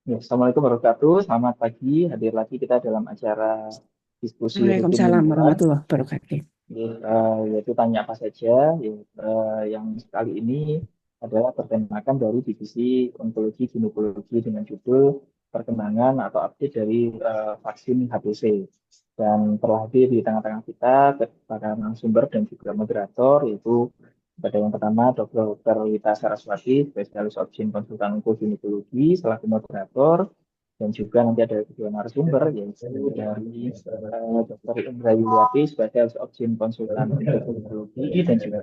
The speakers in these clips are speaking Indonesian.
Ya, Assalamualaikum warahmatullahi wabarakatuh. Selamat pagi. Hadir lagi kita dalam acara diskusi rutin Waalaikumsalam mingguan, warahmatullahi wabarakatuh. yaitu tanya apa saja. Yang kali ini adalah bertemakan dari divisi onkologi ginekologi dengan judul perkembangan atau update dari vaksin HPV. Dan telah hadir di tengah-tengah kita para narasumber dan juga moderator, yaitu pada yang pertama Dr. Wita Saraswati, spesialis obgyn konsultan onkoginekologi selaku moderator, dan juga nanti ada kedua narasumber yaitu dari Dr. Indra Yuliati, spesialis obgyn konsultan onkoginekologi, dan juga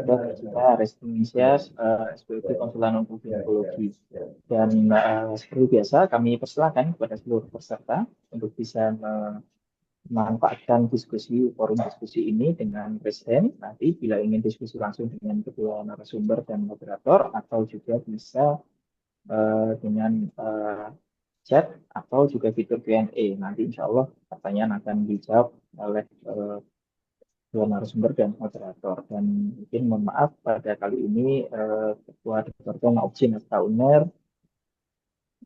Dr. Jika Restinisias, SPOG konsultan onkoginekologi. Dan seperti biasa kami persilakan kepada seluruh peserta untuk bisa memanfaatkan diskusi forum diskusi ini dengan raise hand. Nanti bila ingin diskusi langsung dengan kedua narasumber dan moderator, atau juga bisa dengan chat atau juga fitur Q&A. Nanti insya Allah pertanyaan akan dijawab oleh dua narasumber dan moderator. Dan mungkin mohon maaf pada kali ini Ketua Departemen Opsin atau UNER,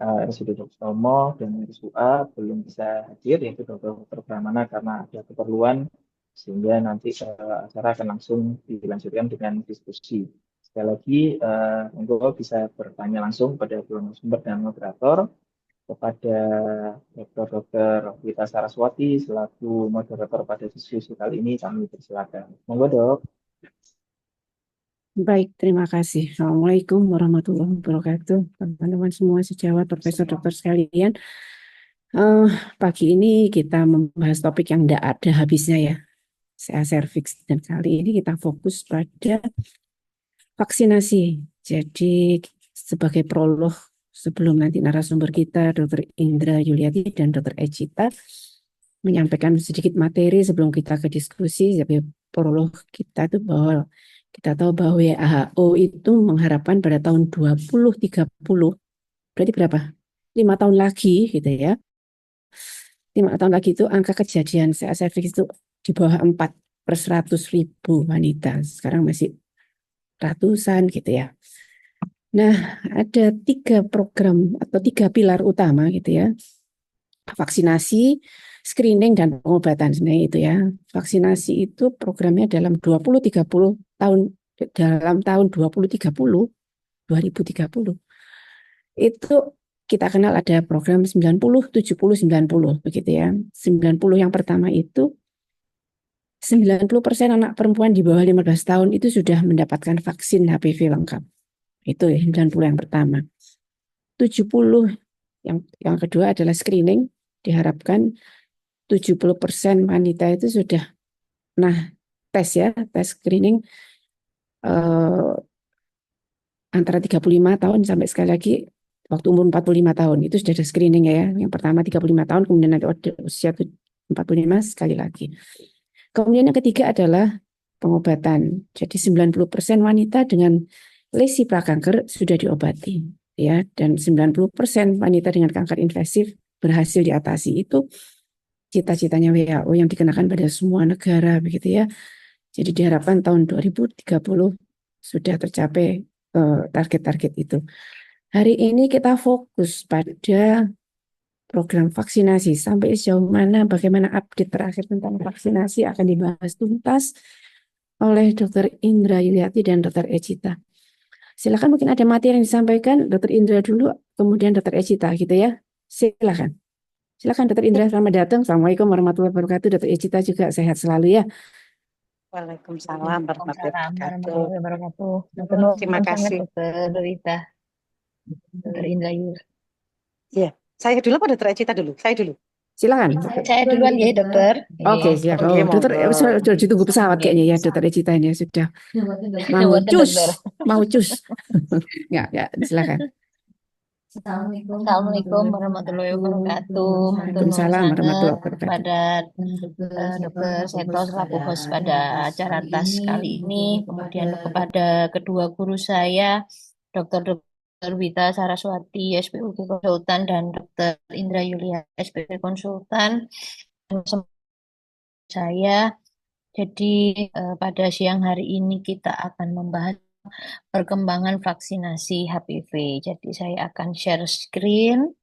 RSUD Dr. Tomo dan RSUA belum bisa hadir, yaitu Dr. Pramana karena ada keperluan, sehingga nanti acara akan langsung dilanjutkan dengan diskusi. Sekali lagi, untuk bisa bertanya langsung pada dua narasumber dan moderator, kepada Dr. Wita Saraswati selaku moderator pada diskusi kali ini kami persilakan. Monggo dok. Baik, terima kasih. Assalamualaikum warahmatullahi wabarakatuh. Teman-teman semua sejawat, profesor dokter sekalian. Eh, Pagi ini kita membahas topik yang tidak ada habisnya ya, CA cervix. Dan kali ini kita fokus pada vaksinasi. Jadi sebagai prolog sebelum nanti narasumber kita, Dr. Indra Yuliati dan Dr. Ecita, menyampaikan sedikit materi sebelum kita ke diskusi. Sebagai prolog kita itu bahwa kita tahu bahwa WHO itu mengharapkan pada tahun 2030, berarti berapa? 5 tahun lagi gitu ya. 5 tahun lagi itu angka kejadian CA cervix itu di bawah 4 per 100.000 wanita. Sekarang masih ratusan gitu ya. Nah, ada 3 program atau 3 pilar utama gitu ya. Vaksinasi, screening, dan pengobatan sebenarnya itu ya. Vaksinasi itu programnya dalam 2030 tahun, dalam tahun 2030 itu kita kenal ada program 90 70 90 begitu ya. 90 yang pertama itu 90% anak perempuan di bawah 15 tahun itu sudah mendapatkan vaksin HPV lengkap. Itu ya 90 yang pertama. 70 yang kedua adalah screening. Diharapkan 70% wanita itu sudah tes ya, tes screening eh, antara 35 tahun sampai sekali lagi waktu umur 45 tahun itu sudah ada screening ya. Yang pertama 35 tahun, kemudian nanti usia 45 sekali lagi. Kemudian yang ketiga adalah pengobatan. Jadi 90% wanita dengan lesi prakanker sudah diobati ya, dan 90% wanita dengan kanker invasif berhasil diatasi. Itu cita-citanya WHO yang dikenakan pada semua negara begitu ya. Jadi diharapkan tahun 2030 sudah tercapai target-target itu. Hari ini kita fokus pada program vaksinasi. Sampai sejauh mana, bagaimana update terakhir tentang vaksinasi akan dibahas tuntas oleh Dr. Indra Yuliati dan Dr. Ecita. Silakan, mungkin ada materi yang disampaikan Dr. Indra dulu, kemudian Dr. Ecita gitu ya. Silakan. Silakan Dr. Indra, selamat datang. Assalamualaikum warahmatullahi wabarakatuh. Dr. Ecita juga sehat selalu ya. Waalaikumsalam warahmatullahi Waalaikumsalam wabarakatuh. warahmatullahi wabarakatuh. Terima Nuhun sangat kasih. Dokter Rita, Dokter Indrayur. Ya, saya dulu apa Dokter Ecita dulu? Saya dulu. Silakan. Saya duluan ya, Dokter. Oke, Iya. siap. Oke, Oh, Dokter, monggo. sudah ditunggu pesawat Iya. kayaknya ya, Dokter Ecita ini sudah mau Buatan cus, Dokter. mau cus. Ya, silakan. Assalamualaikum warahmatullahi wabarakatuh. Matur nuwun Waalaikumsalam warahmatullahi sangat wabarakatuh. kepada Dokter Seto selaku host pada acara TAS kali ini. Kemudian kepada kedua guru saya, Dokter Wita Saraswati, SPUG Konsultan, dan Dokter Indra Yulia, SPP Konsultan. Saya. Jadi pada siang hari ini kita akan membahas perkembangan vaksinasi HPV. Jadi saya akan share screen.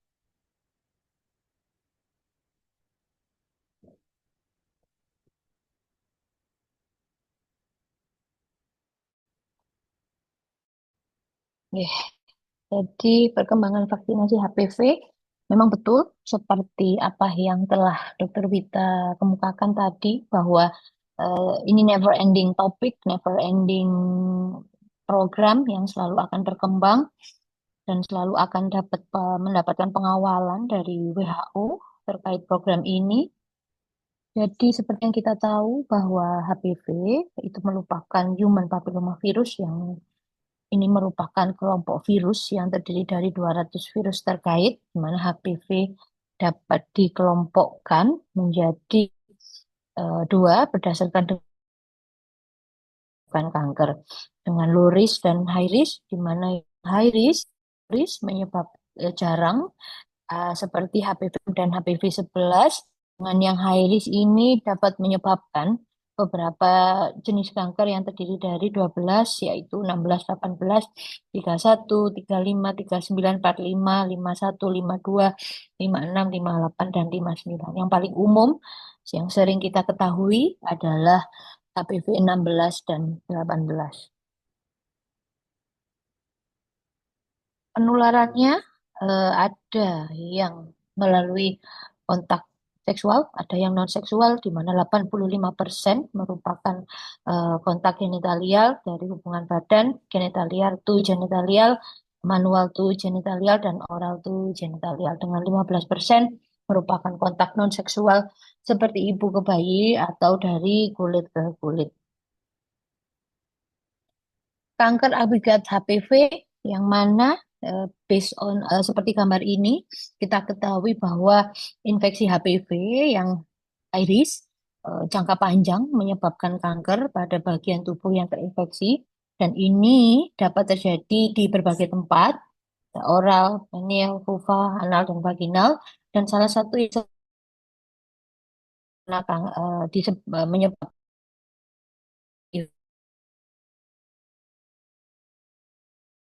Ya, jadi perkembangan vaksinasi HPV memang betul seperti apa yang telah Dr. Wita kemukakan tadi bahwa ini never ending topik, never ending program yang selalu akan berkembang dan selalu akan mendapatkan pengawalan dari WHO terkait program ini. Jadi seperti yang kita tahu bahwa HPV itu merupakan human papillomavirus yang ini merupakan kelompok virus yang terdiri dari 200 virus terkait, di mana HPV dapat dikelompokkan menjadi dua berdasarkan bukan kanker dengan low risk dan high risk, di mana high risk menyebab jarang seperti HPV dan HPV 11. Dengan yang high risk ini dapat menyebabkan beberapa jenis kanker yang terdiri dari 12, yaitu 16, 18, 31, 35, 39, 45, 51, 52, 56, 58, dan 59. Yang paling umum yang sering kita ketahui adalah HPV 16 dan 18. Penularannya ada yang melalui kontak seksual, ada yang non-seksual, di mana 85% merupakan kontak genitalial dari hubungan badan, genitalial to genitalial, manual to genitalial, dan oral to genitalial. Dengan 15% merupakan kontak non-seksual seperti ibu ke bayi atau dari kulit ke kulit. Kanker akibat HPV yang mana based on seperti gambar ini kita ketahui bahwa infeksi HPV yang iris jangka panjang menyebabkan kanker pada bagian tubuh yang terinfeksi dan ini dapat terjadi di berbagai tempat oral, penil, vulva, anal dan vaginal dan salah satu yang menyebabkan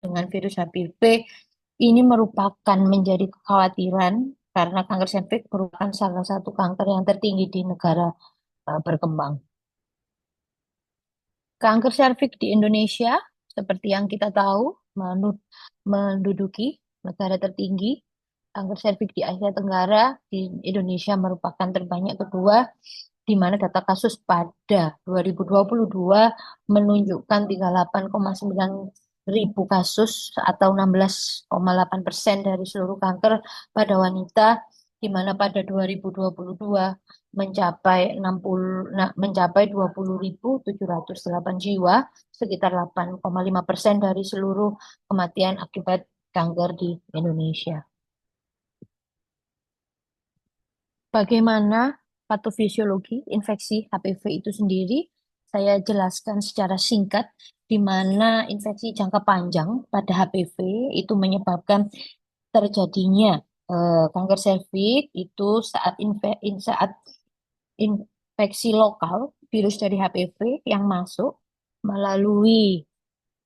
dengan virus HPV ini merupakan menjadi kekhawatiran karena kanker serviks merupakan salah satu kanker yang tertinggi di negara berkembang. Kanker serviks di Indonesia, seperti yang kita tahu, menduduki negara tertinggi. Kanker serviks di Asia Tenggara di Indonesia merupakan terbanyak kedua, di mana data kasus pada 2022 menunjukkan 38,9 ribu kasus atau 16,8% dari seluruh kanker pada wanita, di mana pada 2022 mencapai 20.708 jiwa, sekitar 8,5% dari seluruh kematian akibat kanker di Indonesia. Bagaimana patofisiologi infeksi HPV itu sendiri? Saya jelaskan secara singkat di mana infeksi jangka panjang pada HPV itu menyebabkan terjadinya kanker serviks itu saat infeksi lokal virus dari HPV yang masuk melalui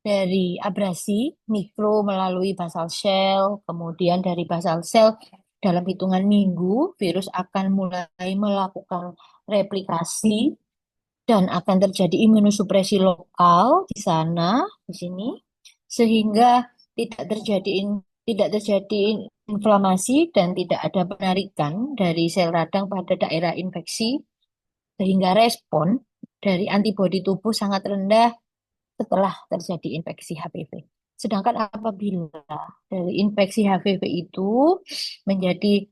dari abrasi mikro melalui basal cell, kemudian dari basal cell dalam hitungan minggu virus akan mulai melakukan replikasi dan akan terjadi imunosupresi lokal di sana, di sini, sehingga tidak terjadi inflamasi dan tidak ada penarikan dari sel radang pada daerah infeksi, sehingga respon dari antibodi tubuh sangat rendah setelah terjadi infeksi HPV. Sedangkan apabila dari infeksi HPV itu menjadi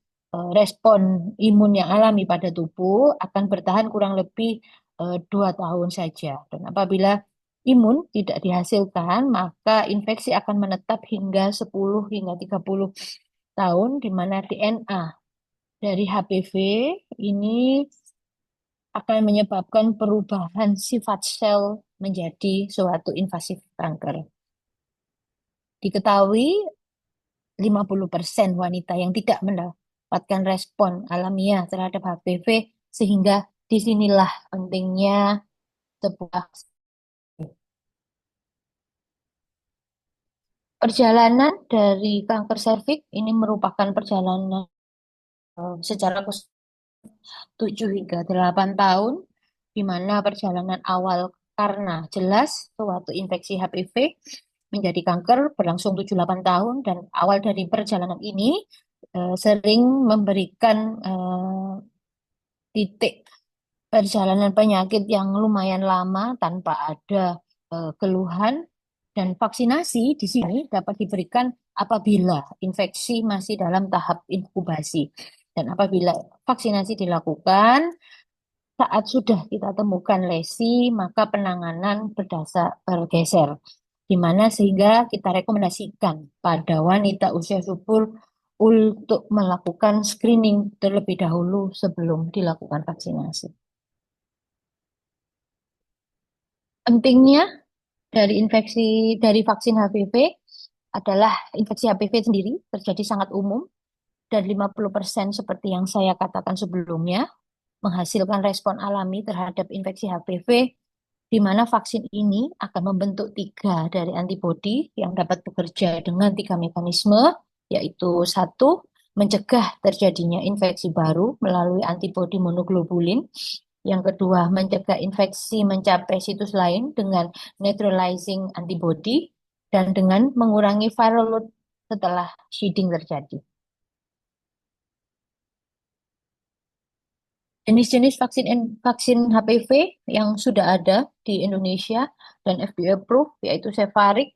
respon imun yang alami pada tubuh akan bertahan kurang lebih 2 tahun saja. Dan apabila imun tidak dihasilkan, maka infeksi akan menetap hingga 10 hingga 30 tahun, di mana DNA dari HPV ini akan menyebabkan perubahan sifat sel menjadi suatu invasif kanker. Diketahui 50% wanita yang tidak mendapatkan respon alamiah terhadap HPV, sehingga disinilah pentingnya sebuah Perjalanan dari kanker serviks ini merupakan perjalanan secara 7 hingga 8 tahun, di mana perjalanan awal karena jelas suatu infeksi HPV menjadi kanker berlangsung 7-8 tahun, dan awal dari perjalanan ini sering memberikan titik perjalanan penyakit yang lumayan lama tanpa ada keluhan, dan vaksinasi di sini dapat diberikan apabila infeksi masih dalam tahap inkubasi. Dan apabila vaksinasi dilakukan saat sudah kita temukan lesi, maka penanganan bergeser, di mana sehingga kita rekomendasikan pada wanita usia subur untuk melakukan screening terlebih dahulu sebelum dilakukan vaksinasi. Pentingnya dari vaksin HPV adalah infeksi HPV sendiri terjadi sangat umum, dan 50% seperti yang saya katakan sebelumnya menghasilkan respon alami terhadap infeksi HPV, di mana vaksin ini akan membentuk 3 dari antibodi yang dapat bekerja dengan 3 mekanisme, yaitu 1, mencegah terjadinya infeksi baru melalui antibodi monoglobulin. Yang kedua, mencegah infeksi mencapai situs lain dengan neutralizing antibody, dan dengan mengurangi viral load setelah shedding terjadi. Jenis-jenis vaksin HPV yang sudah ada di Indonesia dan FDA approved yaitu Cevarik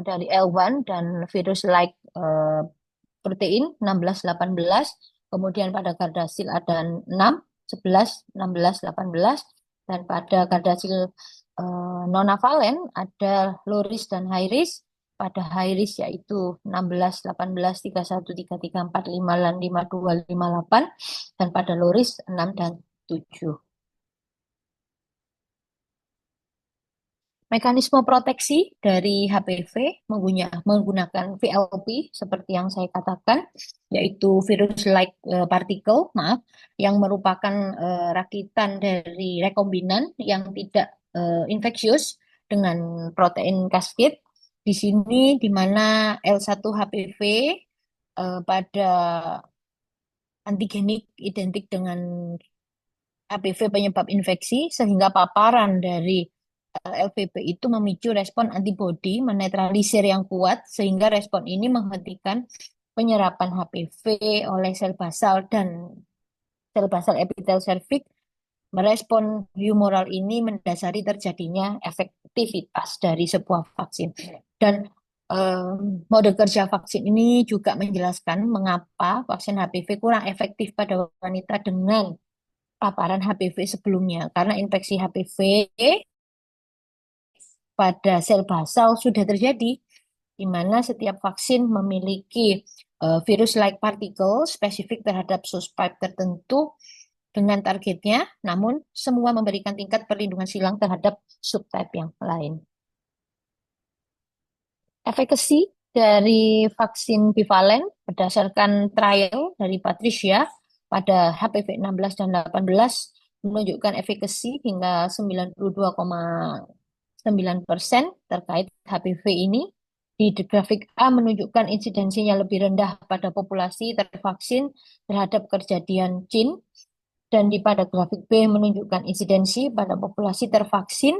dari L1 dan virus-like protein 16-18. Kemudian pada Gardasil ada 6, 11, 16, 18. Dan pada Gardasil nonavalen ada low-risk dan high-risk. Pada high-risk yaitu 16, 18, 31, 33, 45, dan 52, 58. Dan pada low-risk 6 dan 7. Mekanisme proteksi dari HPV menggunakan VLP seperti yang saya katakan, yaitu virus-like particle, yang merupakan rakitan dari rekombinan yang tidak infeksius dengan protein cascade. Di sini di mana L1 HPV pada antigenik identik dengan HPV penyebab infeksi, sehingga paparan dari LVP itu memicu respon antibodi menetralisir yang kuat, sehingga respon ini menghentikan penyerapan HPV oleh sel basal, dan sel basal epitel serviks merespon humoral ini mendasari terjadinya efektivitas dari sebuah vaksin. Dan mode kerja vaksin ini juga menjelaskan mengapa vaksin HPV kurang efektif pada wanita dengan paparan HPV sebelumnya, karena infeksi HPV pada sel basal sudah terjadi, di mana setiap vaksin memiliki virus-like particle spesifik terhadap subtype tertentu dengan targetnya, namun semua memberikan tingkat perlindungan silang terhadap subtype yang lain. Efekasi dari vaksin bivalen berdasarkan trial dari Patricia pada HPV 16 dan 18 menunjukkan efekasi hingga 92,9% terkait HPV ini. Di grafik A menunjukkan insidensinya lebih rendah pada populasi tervaksin terhadap kejadian CIN, dan pada grafik B menunjukkan insidensi pada populasi tervaksin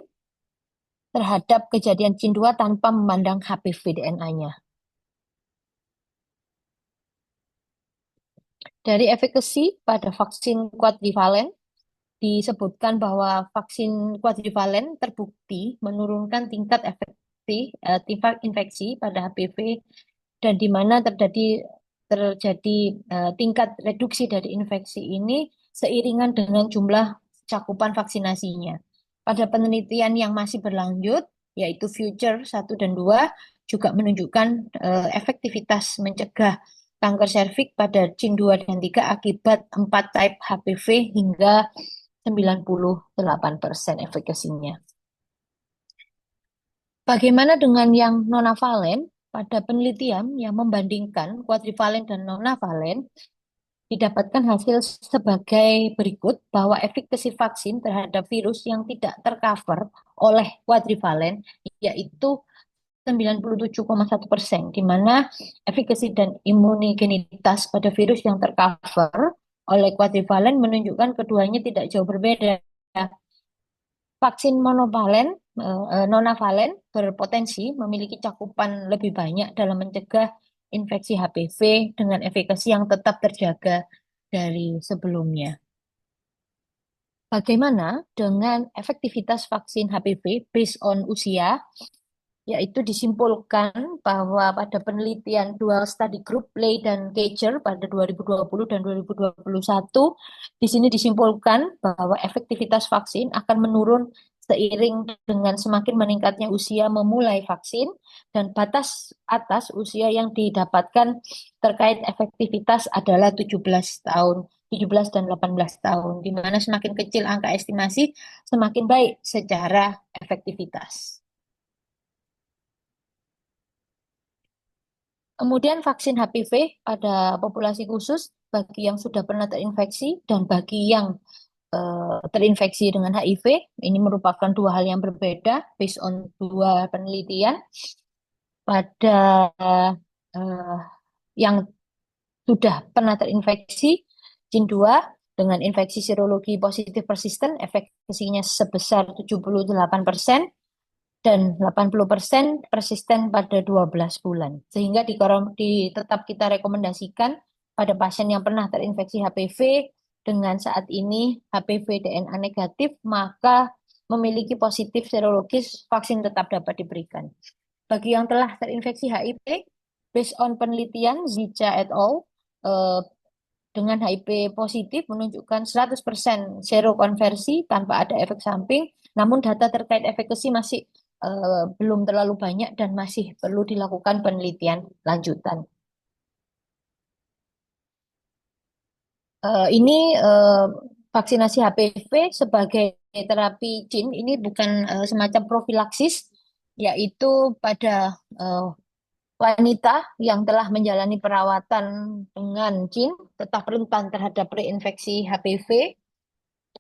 terhadap kejadian CIN 2 tanpa memandang HPV DNA-nya. Dari efekasi pada vaksin quadrivalen, disebutkan bahwa vaksin quadrivalen terbukti menurunkan tingkat tingkat infeksi pada HPV, dan di mana terjadi tingkat reduksi dari infeksi ini seiringan dengan jumlah cakupan vaksinasinya. Pada penelitian yang masih berlanjut, yaitu Future 1 dan 2, juga menunjukkan efektivitas mencegah kanker serviks pada CIN 2 dan 3 akibat 4 type HPV hingga 98% efekasinya. Bagaimana dengan yang nonavalen? Pada penelitian yang membandingkan quadrivalen dan nonavalen, didapatkan hasil sebagai berikut, bahwa efikasi vaksin terhadap virus yang tidak tercover oleh quadrivalen, yaitu 97,1%, di mana efikasi dan imunogenitas pada virus yang tercover oleh quadrivalent menunjukkan keduanya tidak jauh berbeda. Vaksin monovalent, nonavalen berpotensi memiliki cakupan lebih banyak dalam mencegah infeksi HPV dengan efikasi yang tetap terjaga dari sebelumnya. Bagaimana dengan efektivitas vaksin HPV based on usia? Yaitu disimpulkan bahwa pada penelitian dual study group Lay dan Kager pada 2020 dan 2021, di sini disimpulkan bahwa efektivitas vaksin akan menurun seiring dengan semakin meningkatnya usia memulai vaksin dan batas atas usia yang didapatkan terkait efektivitas adalah 17 tahun. 17 dan 18 tahun, di mana semakin kecil angka estimasi, semakin baik secara efektivitas. Kemudian vaksin HPV pada populasi khusus bagi yang sudah pernah terinfeksi dan bagi yang terinfeksi dengan HIV, ini merupakan dua hal yang berbeda based on dua penelitian. Pada eh, yang sudah pernah terinfeksi jin 2 dengan infeksi serologi positif persisten, efekasinya sebesar 78%, dan 80% persisten pada 12 bulan. Sehingga tetap kita rekomendasikan pada pasien yang pernah terinfeksi HPV dengan saat ini HPV DNA negatif, maka memiliki positif serologis, vaksin tetap dapat diberikan. Bagi yang telah terinfeksi HIV, based on penelitian Zicha et al., dengan HIV positif menunjukkan 100% serokonversi tanpa ada efek samping, namun data terkait efekasi masih belum terlalu banyak dan masih perlu dilakukan penelitian lanjutan. Ini vaksinasi HPV sebagai terapi jin, ini bukan semacam profilaksis, yaitu pada wanita yang telah menjalani perawatan dengan jin tetap rentan terhadap reinfeksi HPV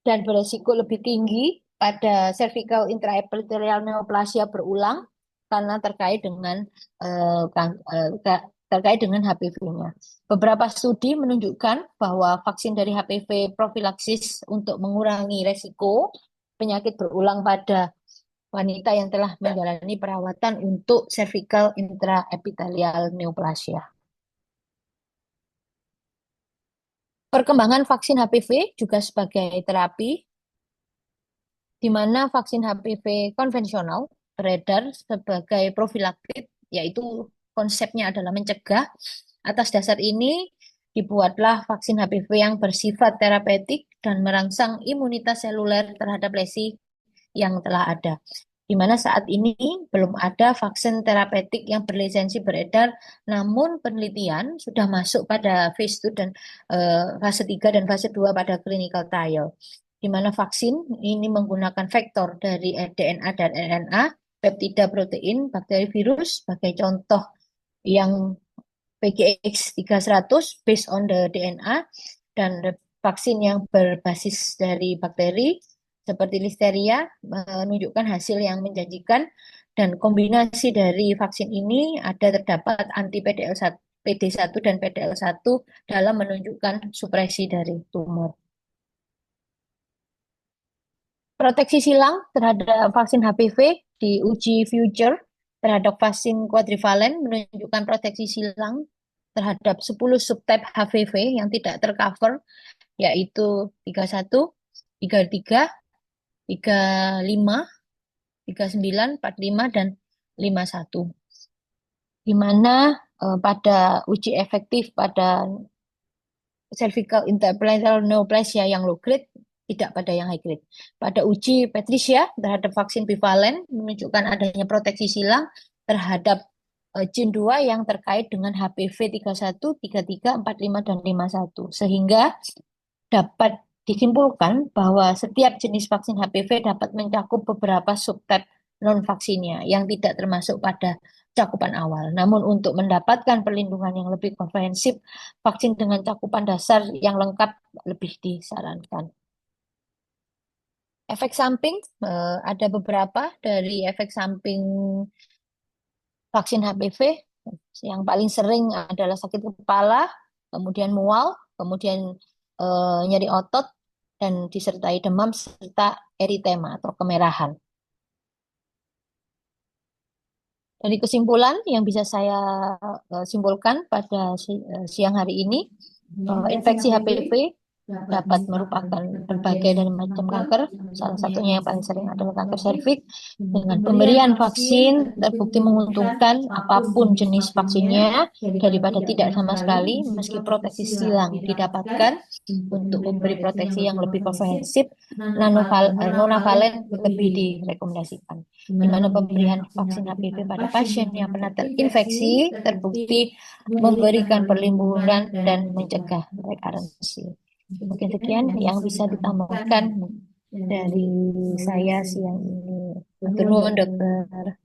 dan beresiko lebih tinggi pada cervical intraepithelial neoplasia berulang karena terkait dengan HPV-nya. Beberapa studi menunjukkan bahwa vaksin dari HPV profilaksis untuk mengurangi resiko penyakit berulang pada wanita yang telah menjalani perawatan untuk cervical intraepithelial neoplasia. Perkembangan vaksin HPV juga sebagai terapi, di mana vaksin HPV konvensional beredar sebagai profilaktik, yaitu konsepnya adalah mencegah. Atas dasar ini, dibuatlah vaksin HPV yang bersifat terapeutik dan merangsang imunitas seluler terhadap lesi yang telah ada. Di mana saat ini belum ada vaksin terapeutik yang berlisensi beredar, namun penelitian sudah masuk pada phase 2 dan fase 3 dan fase 2 pada clinical trial. Di mana vaksin ini menggunakan vektor dari DNA dan RNA, peptida protein, bakteri virus sebagai contoh yang PGX-3100 based on the DNA, dan vaksin yang berbasis dari bakteri seperti listeria menunjukkan hasil yang menjanjikan, dan kombinasi dari vaksin ini terdapat anti PD1 dan PDL1 dalam menunjukkan supresi dari tumor. Proteksi silang terhadap vaksin HPV di uji future terhadap vaksin quadrivalent menunjukkan proteksi silang terhadap 10 subtype HPV yang tidak tercover, yaitu 31, 33, 35, 39, 45, dan 51. Di mana pada uji efektif pada cervical interplacental neoplasia yang low grade, tidak pada yang high grade. Pada uji Patricia terhadap vaksin bivalent menunjukkan adanya proteksi silang terhadap jin 2 yang terkait dengan HPV 31, 33, 45, dan 51. Sehingga dapat disimpulkan bahwa setiap jenis vaksin HPV dapat mencakup beberapa subtype non-vaksinnya yang tidak termasuk pada cakupan awal. Namun untuk mendapatkan perlindungan yang lebih komprehensif, vaksin dengan cakupan dasar yang lengkap lebih disarankan. Efek samping, ada beberapa dari efek samping vaksin HPV yang paling sering adalah sakit kepala, kemudian mual, kemudian nyeri otot, dan disertai demam serta eritema atau kemerahan. Dari kesimpulan yang bisa saya simpulkan pada siang hari ini, infeksi HPV dapat merupakan berbagai dari macam kanker. Salah satunya yang paling sering adalah kanker serviks. Dengan pemberian vaksin terbukti menguntungkan apapun jenis vaksinnya daripada tidak sama sekali, meski proteksi silang didapatkan untuk memberi proteksi yang lebih komprehensif, nonavalen lebih direkomendasikan. Di mana pemberian vaksin HPV pada pasien yang pernah terinfeksi terbukti memberikan perlindungan dan mencegah rekarensi. Mungkin sekian yang bisa ditambahkan dari saya siang ini. Matur nuwun, dokter.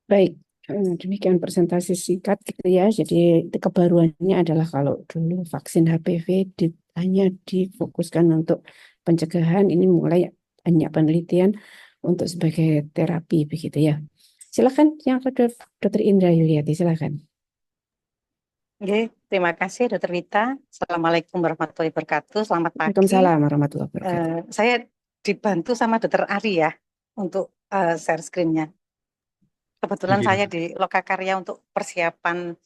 Baik, demikian presentasi singkat gitu ya. Jadi kebaruannya adalah kalau dulu vaksin HPV hanya difokuskan untuk pencegahan, ini mulai banyak penelitian untuk sebagai terapi begitu ya. Silakan yang kedua, Dr. Indra Yuliati, silakan. Oke, terima kasih Dokter Wita. Assalamualaikum warahmatullahi wabarakatuh. Selamat pagi. Waalaikumsalam warahmatullahi wabarakatuh. Saya dibantu sama Dokter Ari ya untuk share screen-nya. Kebetulan Oke, saya di Lokakarya untuk persiapan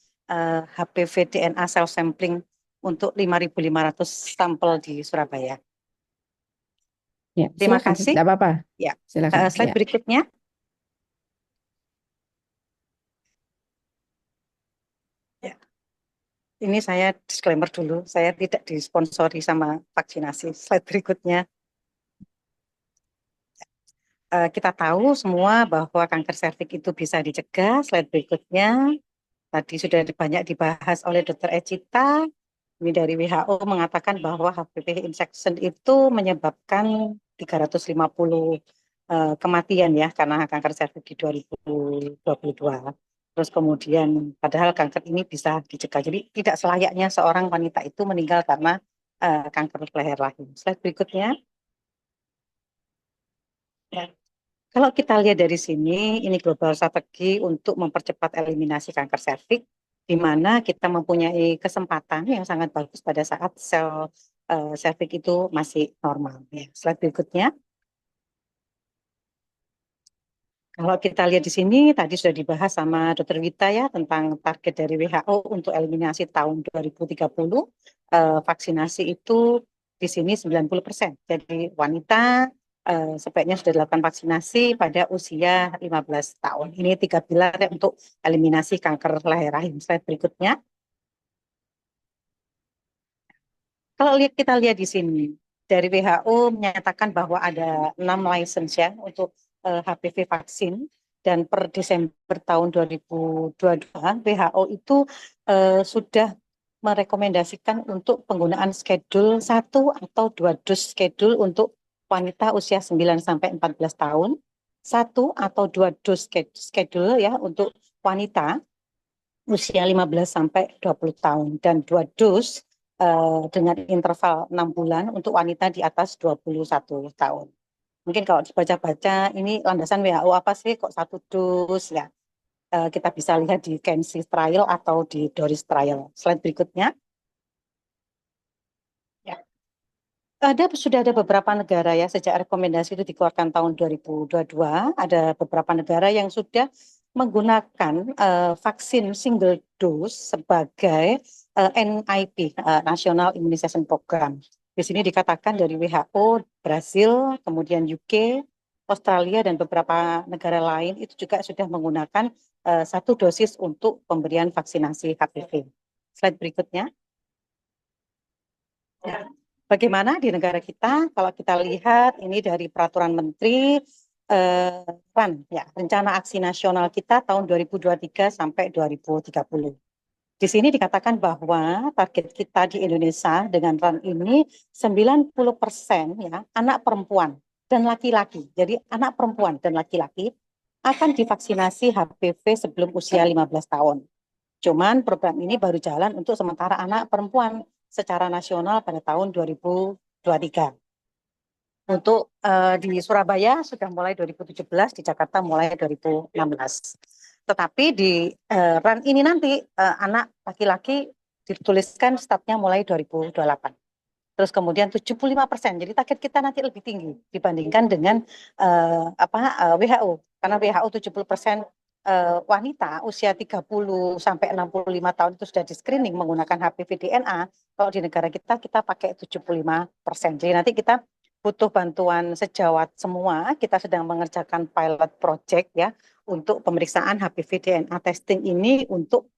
HPV DNA self sampling untuk 5.500 sampel di Surabaya. Ya, Terima silakan. kasih. Tidak apa-apa. Ya. Silakan. Slide Ya. berikutnya. Ya. Ini saya disclaimer dulu, saya tidak disponsori sama vaksinasi. Slide berikutnya. Kita tahu semua bahwa kanker serviks itu bisa dicegah. Slide berikutnya. Tadi sudah banyak dibahas oleh Dr. Ecita. Ini dari WHO mengatakan bahwa HPV infection itu menyebabkan 350 kematian ya karena kanker serviks di 2022. Terus kemudian padahal kanker ini bisa dicegah. Jadi tidak selayaknya seorang wanita itu meninggal karena kanker leher rahim. Slide berikutnya. Ya. Kalau kita lihat dari sini, ini global strategi untuk mempercepat eliminasi kanker serviks, di mana kita mempunyai kesempatan yang sangat bagus pada saat sel serviks itu masih normal. Ya. Slide berikutnya. Kalau kita lihat di sini, tadi sudah dibahas sama Dr. Wita ya, tentang target dari WHO untuk eliminasi tahun 2030. Vaksinasi itu di sini 90%. Jadi wanita sebaiknya sudah dilakukan vaksinasi pada usia 15 tahun. Ini 3 pilar ya, untuk eliminasi kanker leher rahim. Slide berikutnya. Kalau kita lihat di sini, dari WHO menyatakan bahwa ada 6 license ya untuk HPV vaksin, dan per Desember tahun 2022 WHO itu sudah merekomendasikan untuk penggunaan schedule 1 atau 2 dos schedule untuk wanita usia 9-14 tahun, 1 atau 2 dos schedule ya untuk wanita usia 15-20 tahun, dan 2 dos dengan interval 6 bulan untuk wanita di atas 21 tahun. Mungkin kalau dibaca-baca ini landasan WHO apa sih kok 1 dos ya. Kita bisa lihat di Kensi trial atau di Doris trial. Slide berikutnya. Ya. Sudah ada beberapa negara ya sejak rekomendasi itu dikeluarkan tahun 2022, ada beberapa negara yang sudah menggunakan vaksin single dose sebagai NIP, National Immunization Program. Di sini dikatakan dari WHO, Brasil, kemudian UK, Australia, dan beberapa negara lain itu juga sudah menggunakan 1 dosis untuk pemberian vaksinasi HPV. Slide berikutnya. Ya. Bagaimana di negara kita? Kalau kita lihat ini dari peraturan menteri RAN, ya, rencana aksi nasional kita tahun 2023 sampai 2030. Di sini dikatakan bahwa target kita di Indonesia dengan RAN ini 90% ya anak perempuan dan laki-laki. Jadi anak perempuan dan laki-laki akan divaksinasi HPV sebelum usia 15 tahun. Cuman program ini baru jalan untuk sementara anak perempuan secara nasional pada tahun 2023. Untuk di Surabaya sudah mulai 2017, di Jakarta mulai 2016. Tetapi di run ini nanti anak laki-laki dituliskan startnya mulai 2028. Terus kemudian 75%. Jadi target kita nanti lebih tinggi dibandingkan dengan WHO. Karena WHO 70% wanita usia 30 sampai 65 tahun itu sudah di screening menggunakan HPV DNA. Kalau di negara kita pakai 75%. Jadi nanti kita butuh bantuan sejawat semua. Kita sedang mengerjakan pilot project ya untuk pemeriksaan HPV DNA testing ini untuk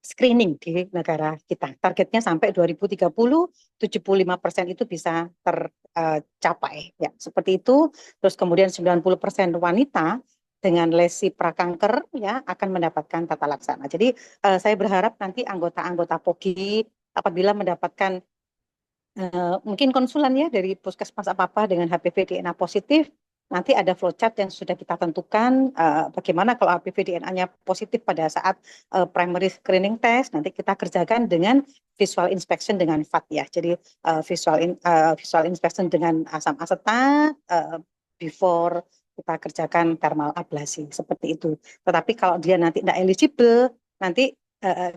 screening di negara kita. Targetnya sampai 2030, 75% itu bisa tercapai. Ya, seperti itu. Terus kemudian 90% wanita dengan lesi prakanker ya akan mendapatkan tata laksana. Jadi saya berharap nanti anggota-anggota POGI apabila mendapatkan mungkin konsulan ya dari puskesmas apa-apa dengan HPV DNA positif, nanti ada flowchart yang sudah kita tentukan bagaimana kalau HPV DNA-nya positif pada saat primary screening test, nanti kita kerjakan dengan visual inspection dengan FAT ya. Jadi visual inspection dengan asam asetat before kita kerjakan thermal ablasi seperti itu. Tetapi kalau dia nanti tidak eligible, nanti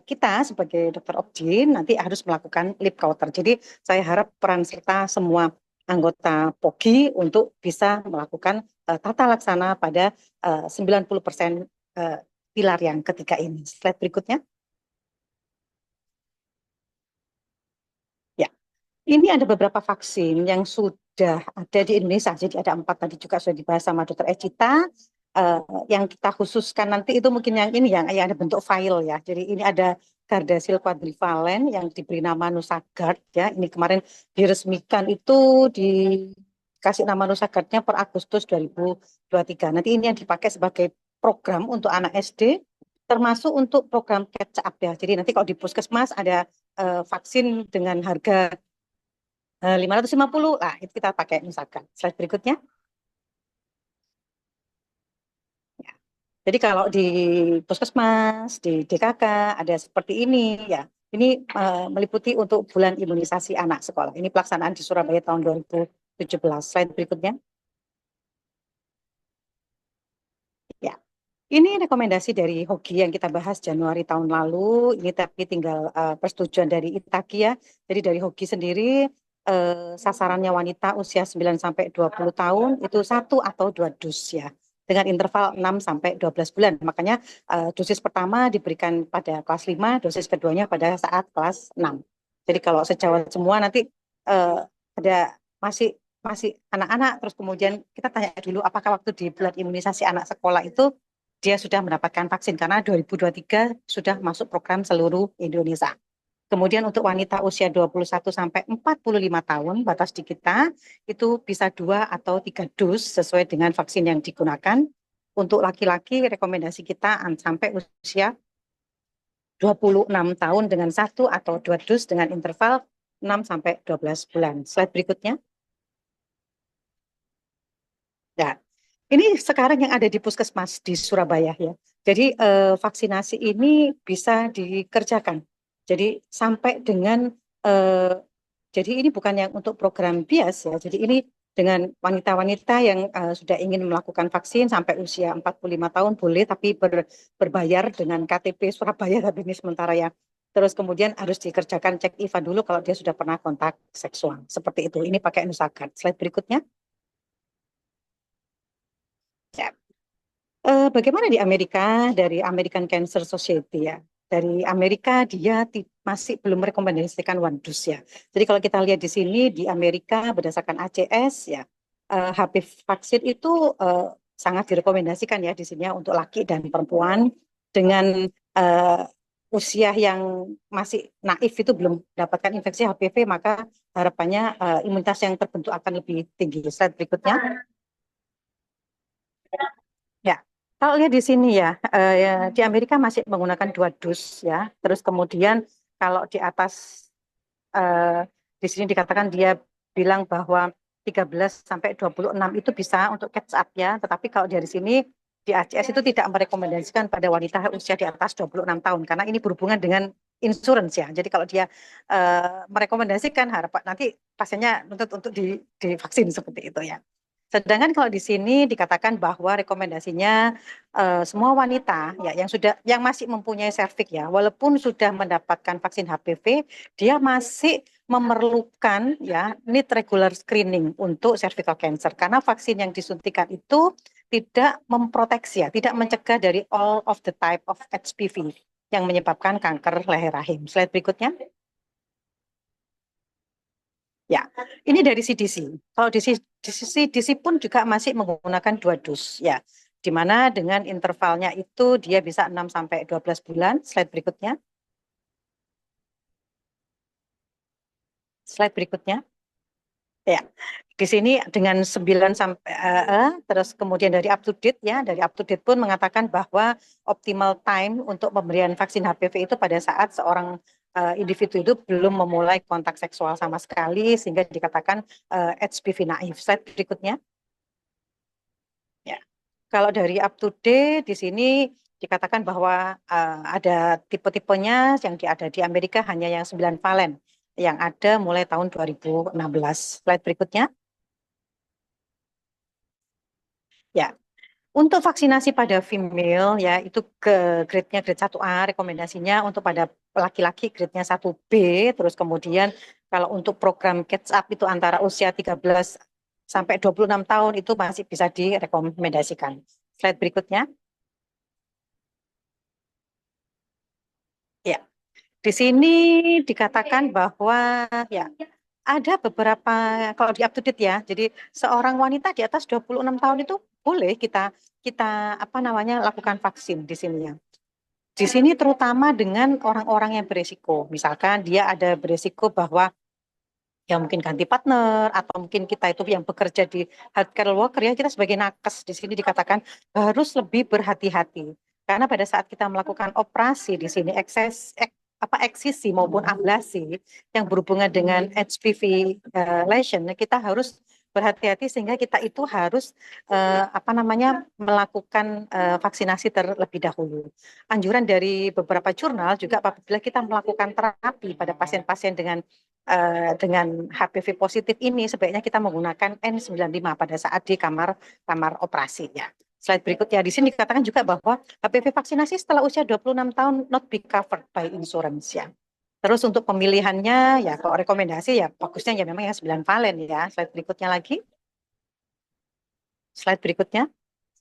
kita sebagai dokter objin nanti harus melakukan lip counter. Jadi saya harap peran serta semua anggota POGI untuk bisa melakukan tata laksana pada 90% pilar yang ketiga ini. Slide berikutnya. Ya, ini ada beberapa vaksin yang sudah ada di Indonesia. Jadi ada 4 tadi juga sudah dibahas sama Dr. Ecita. Yang kita khususkan nanti itu mungkin yang ini yang ada bentuk file ya. Jadi ini ada Gardasil quadrivalen yang diberi nama Nusagard ya. Ini kemarin diresmikan itu dikasih nama Nusagardnya per Agustus 2023. Nanti ini yang dipakai sebagai program untuk anak SD termasuk untuk program catch up ya. Jadi nanti kalau di puskesmas ada vaksin dengan harga 550, lah itu kita pakai Nusagard. Slide berikutnya. Jadi kalau di puskesmas, di DKK ada seperti ini ya. Ini meliputi untuk bulan imunisasi anak sekolah. Ini pelaksanaan di Surabaya tahun 2017. Slide berikutnya. Ya. Ini rekomendasi dari HOGI yang kita bahas Januari tahun lalu. Ini tapi tinggal persetujuan dari ITAGI ya. Jadi dari HOGI sendiri sasarannya wanita usia 9 sampai 20 tahun itu 1 atau 2 dus ya, dengan interval 6 sampai 12 bulan. Makanya dosis pertama diberikan pada kelas 5, dosis keduanya pada saat kelas 6. Jadi kalau sejawat semua nanti ada masih anak-anak, terus kemudian kita tanya dulu apakah waktu di bulan imunisasi anak sekolah itu dia sudah mendapatkan vaksin, karena 2023 sudah masuk program seluruh Indonesia. Kemudian untuk wanita usia 21 sampai 45 tahun, batas di kita itu bisa 2 atau 3 dus sesuai dengan vaksin yang digunakan. Untuk laki-laki rekomendasi kita sampai usia 26 tahun dengan 1 atau 2 dus dengan interval 6 sampai 12 bulan. Slide berikutnya. Ya, ini sekarang yang ada di puskesmas di Surabaya ya. Jadi vaksinasi ini bisa dikerjakan. Jadi sampai dengan jadi ini bukan yang untuk program bias ya. Jadi ini dengan wanita-wanita yang sudah ingin melakukan vaksin sampai usia 45 tahun boleh, tapi berbayar dengan KTP Surabaya, tapi ini sementara ya. Terus kemudian harus dikerjakan cek IVA dulu kalau dia sudah pernah kontak seksual. Seperti itu. Ini pakai Nusagard. Slide berikutnya. Ya. Bagaimana di Amerika dari American Cancer Society ya? Dari Amerika dia masih belum merekomendasikan one dose ya. Jadi kalau kita lihat di sini di Amerika berdasarkan ACS ya, HPV vaksin itu sangat direkomendasikan ya di sini ya, untuk laki dan perempuan dengan usia yang masih naif itu belum mendapatkan infeksi HPV, maka harapannya imunitas yang terbentuk akan lebih tinggi. Slide berikutnya. Ya, kalau lihat di sini ya, di Amerika masih menggunakan 2 dus ya. Terus kemudian kalau di atas di sini dikatakan dia bilang bahwa 13 sampai 26 itu bisa untuk catch up ya. Tetapi kalau dari sini di ACS itu tidak merekomendasikan pada wanita usia di atas 26 tahun karena ini berhubungan dengan insurance ya. Jadi kalau dia merekomendasikan harapan nanti pasiennya nuntut untuk divaksin seperti itu ya. Sedangkan kalau di sini dikatakan bahwa rekomendasinya semua wanita ya yang masih mempunyai serviks ya, walaupun sudah mendapatkan vaksin HPV, dia masih memerlukan ya need regular screening untuk cervical cancer karena vaksin yang disuntikan itu tidak memproteksi ya, tidak mencegah dari all of the type of HPV yang menyebabkan kanker leher rahim. Slide berikutnya. Ya, ini dari CDC. Kalau di CDC pun juga masih menggunakan 2 dus ya. Di mana dengan intervalnya itu dia bisa 6 sampai 12 bulan. Slide berikutnya. Slide berikutnya. Ya. Di sini dengan 9 sampai terus kemudian dari up to date ya, dari up to date pun mengatakan bahwa optimal time untuk pemberian vaksin HPV itu pada saat seorang individu itu belum memulai kontak seksual sama sekali sehingga dikatakan HPV naif. Slide berikutnya. Ya. Kalau dari up to date di sini dikatakan bahwa ada tipe-tipenya yang ada di Amerika hanya yang 9 valen yang ada mulai tahun 2016. Slide berikutnya. Ya, untuk vaksinasi pada female ya itu grade-nya grade 1A, rekomendasinya untuk pada laki-laki grade-nya 1B, terus kemudian kalau untuk program catch up itu antara usia 13 sampai 26 tahun itu masih bisa direkomendasikan. Slide berikutnya. Ya, di sini dikatakan bahwa ya ada beberapa kalau di up to date ya. Jadi seorang wanita di atas 26 tahun itu boleh kita kita apa namanya lakukan vaksin di sini ya. Di sini terutama dengan orang-orang yang beresiko. Misalkan dia ada beresiko bahwa yang mungkin ganti partner atau mungkin kita itu yang bekerja di healthcare worker ya kita sebagai nakes di sini dikatakan harus lebih berhati-hati karena pada saat kita melakukan operasi di sini eksisi maupun ablasi yang berhubungan dengan HPV lesion kita harus berhati-hati sehingga kita itu harus melakukan vaksinasi terlebih dahulu. Anjuran dari beberapa jurnal juga apabila kita melakukan terapi pada pasien-pasien dengan HPV positif ini sebaiknya kita menggunakan N95 pada saat di kamar operasi ya. Slide berikutnya di sini dikatakan juga bahwa HPV vaksinasi setelah usia 26 tahun not be covered by insurance ya. Terus untuk pemilihannya ya kalau rekomendasi ya bagusnya ya memang yang 9 valen ya. Slide berikutnya lagi. Slide berikutnya.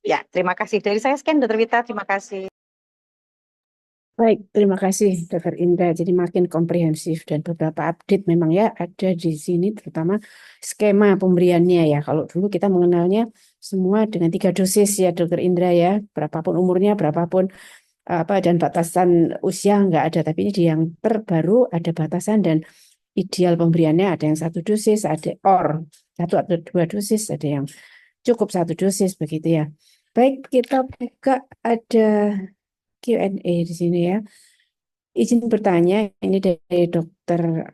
Ya, terima kasih dari saya sekian Dr. Wita, terima kasih. Baik, terima kasih Dr. Indra. Jadi makin komprehensif dan beberapa update memang ya ada di sini, terutama skema pemberiannya ya. Kalau dulu kita mengenalnya semua dengan 3 dosis ya Dr. Indra ya, berapapun umurnya, berapapun dan batasan usia nggak ada. Tapi ini di yang terbaru ada batasan dan ideal pemberiannya ada yang 1 dosis, ada 1 atau 2 dosis, ada yang cukup 1 dosis begitu ya. Baik, kita buka ada Q&A di sini ya. Izin bertanya, ini dari Dr.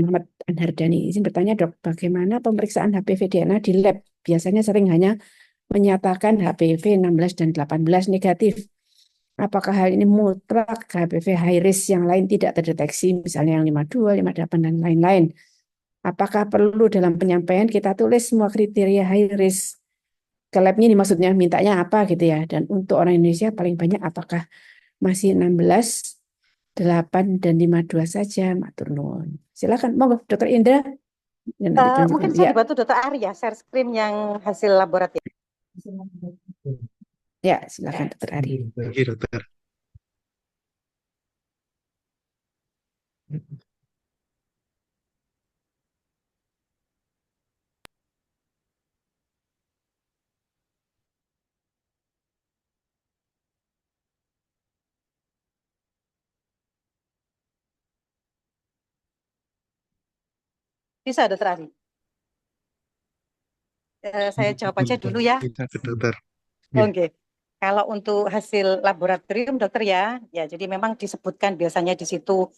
Muhammad Anhardani. Izin bertanya dok, bagaimana pemeriksaan HPV DNA di lab? Biasanya sering hanya menyatakan HPV 16 dan 18 negatif. Apakah hal ini mutlak HPV high risk yang lain tidak terdeteksi, misalnya yang 52, 58, dan lain-lain? Apakah perlu dalam penyampaian kita tulis semua kriteria high risk? Ke labnya ini maksudnya mintanya apa gitu ya. Dan untuk orang Indonesia paling banyak apakah masih 16, 8, dan 52 saja, matur nuwun. Silakan, monggo Dr. Indra. Mungkin saya dibantu Dr. Arya share screen yang hasil laboratorium. Ya, silakan Dr. Ari. Oke, dokter. Bisa Dr. Ari? Saya jawab aja dulu ya. Bisa ke dokter. Oke. Okay. Kalau untuk hasil laboratorium dokter ya jadi memang disebutkan biasanya di situ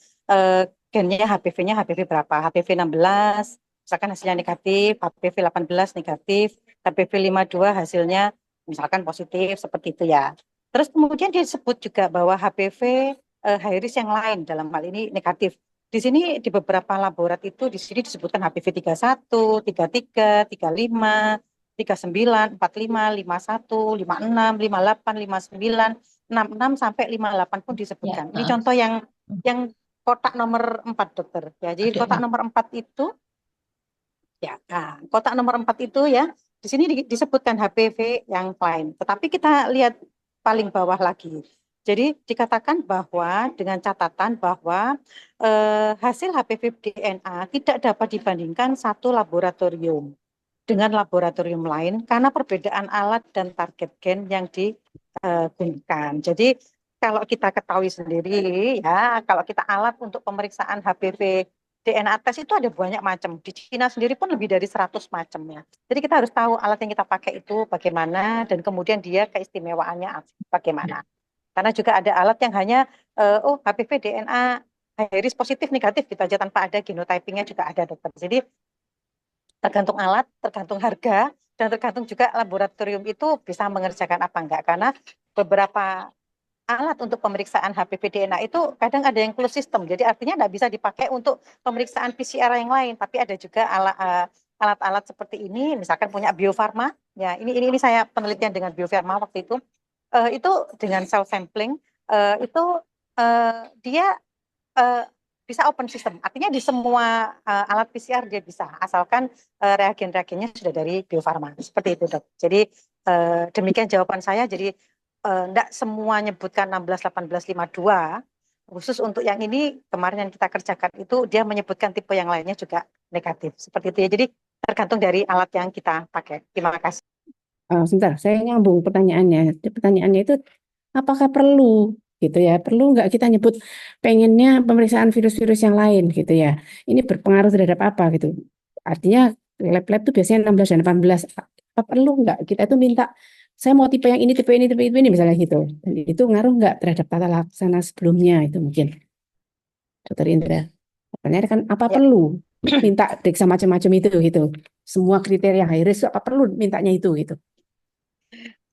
gennya HPV-nya HPV berapa? HPV 16, misalkan hasilnya negatif, HPV 18 negatif, HPV 52 hasilnya misalkan positif seperti itu ya. Terus kemudian disebut juga bahwa HPV high risk yang lain dalam hal ini negatif. Di sini di beberapa laborat itu di sini disebutkan HPV 31, 33, 35, 39, 45, 51, 56, 58, 59, 66 sampai 58 pun Ya, disebutkan. Ini contoh yang kotak nomor 4, dokter. Ya, jadi kotak nomor 4 itu ya, nah, kotak nomor 4 itu ya, di sini disebutkan HPV yang lain. Tetapi kita lihat paling bawah lagi. Jadi dikatakan bahwa dengan catatan bahwa hasil HPV DNA tidak dapat dibandingkan satu laboratorium dengan laboratorium lain karena perbedaan alat dan target gen yang digunakan. Jadi kalau kita ketahui sendiri ya, kalau kita alat untuk pemeriksaan HPV DNA tes itu ada banyak macam. Di Cina sendiri pun lebih dari 100 macam ya. Jadi kita harus tahu alat yang kita pakai itu bagaimana dan kemudian dia keistimewaannya bagaimana. Karena juga ada alat yang hanya HPV DNA high risk positif negatif gitu aja tanpa ada genotypingnya juga ada, dokter. Jadi tergantung alat, tergantung harga, dan tergantung juga laboratorium itu bisa mengerjakan apa enggak. Karena beberapa alat untuk pemeriksaan HPV DNA itu kadang ada yang closed system, jadi artinya tidak bisa dipakai untuk pemeriksaan PCR yang lain. Tapi ada juga alat-alat seperti ini, misalkan punya Bio Farma. Ya, ini saya penelitian dengan Bio Farma waktu itu dengan cell sampling itu dia uh, bisa open system. Artinya di semua alat PCR dia bisa, asalkan reagen-reagennya sudah dari Bio Farma. Seperti itu, dok. Jadi demikian jawaban saya. Jadi enggak semua nyebutkan 16, 18, 52. Khusus untuk yang ini, kemarin yang kita kerjakan itu, dia menyebutkan tipe yang lainnya juga negatif. Seperti itu ya. Jadi tergantung dari alat yang kita pakai. Terima kasih. Sebentar, saya nyambung pertanyaannya. Pertanyaannya itu apakah perlu gitu ya? Perlu nggak kita nyebut pengennya pemeriksaan virus-virus yang lain gitu ya? Ini berpengaruh terhadap apa gitu? Artinya lab-lab itu biasanya 16 dan 18. Apa perlu nggak kita itu minta saya mau tipe yang ini, tipe ini, tipe ini misalnya gitu. Dan itu ngaruh nggak terhadap tata laksana sebelumnya itu mungkin, Dokter Indra? Pertanyaannya kan apa Ya. perlu minta periksa macam-macam itu gitu? Semua kriteria high risk apa perlu mintanya itu gitu?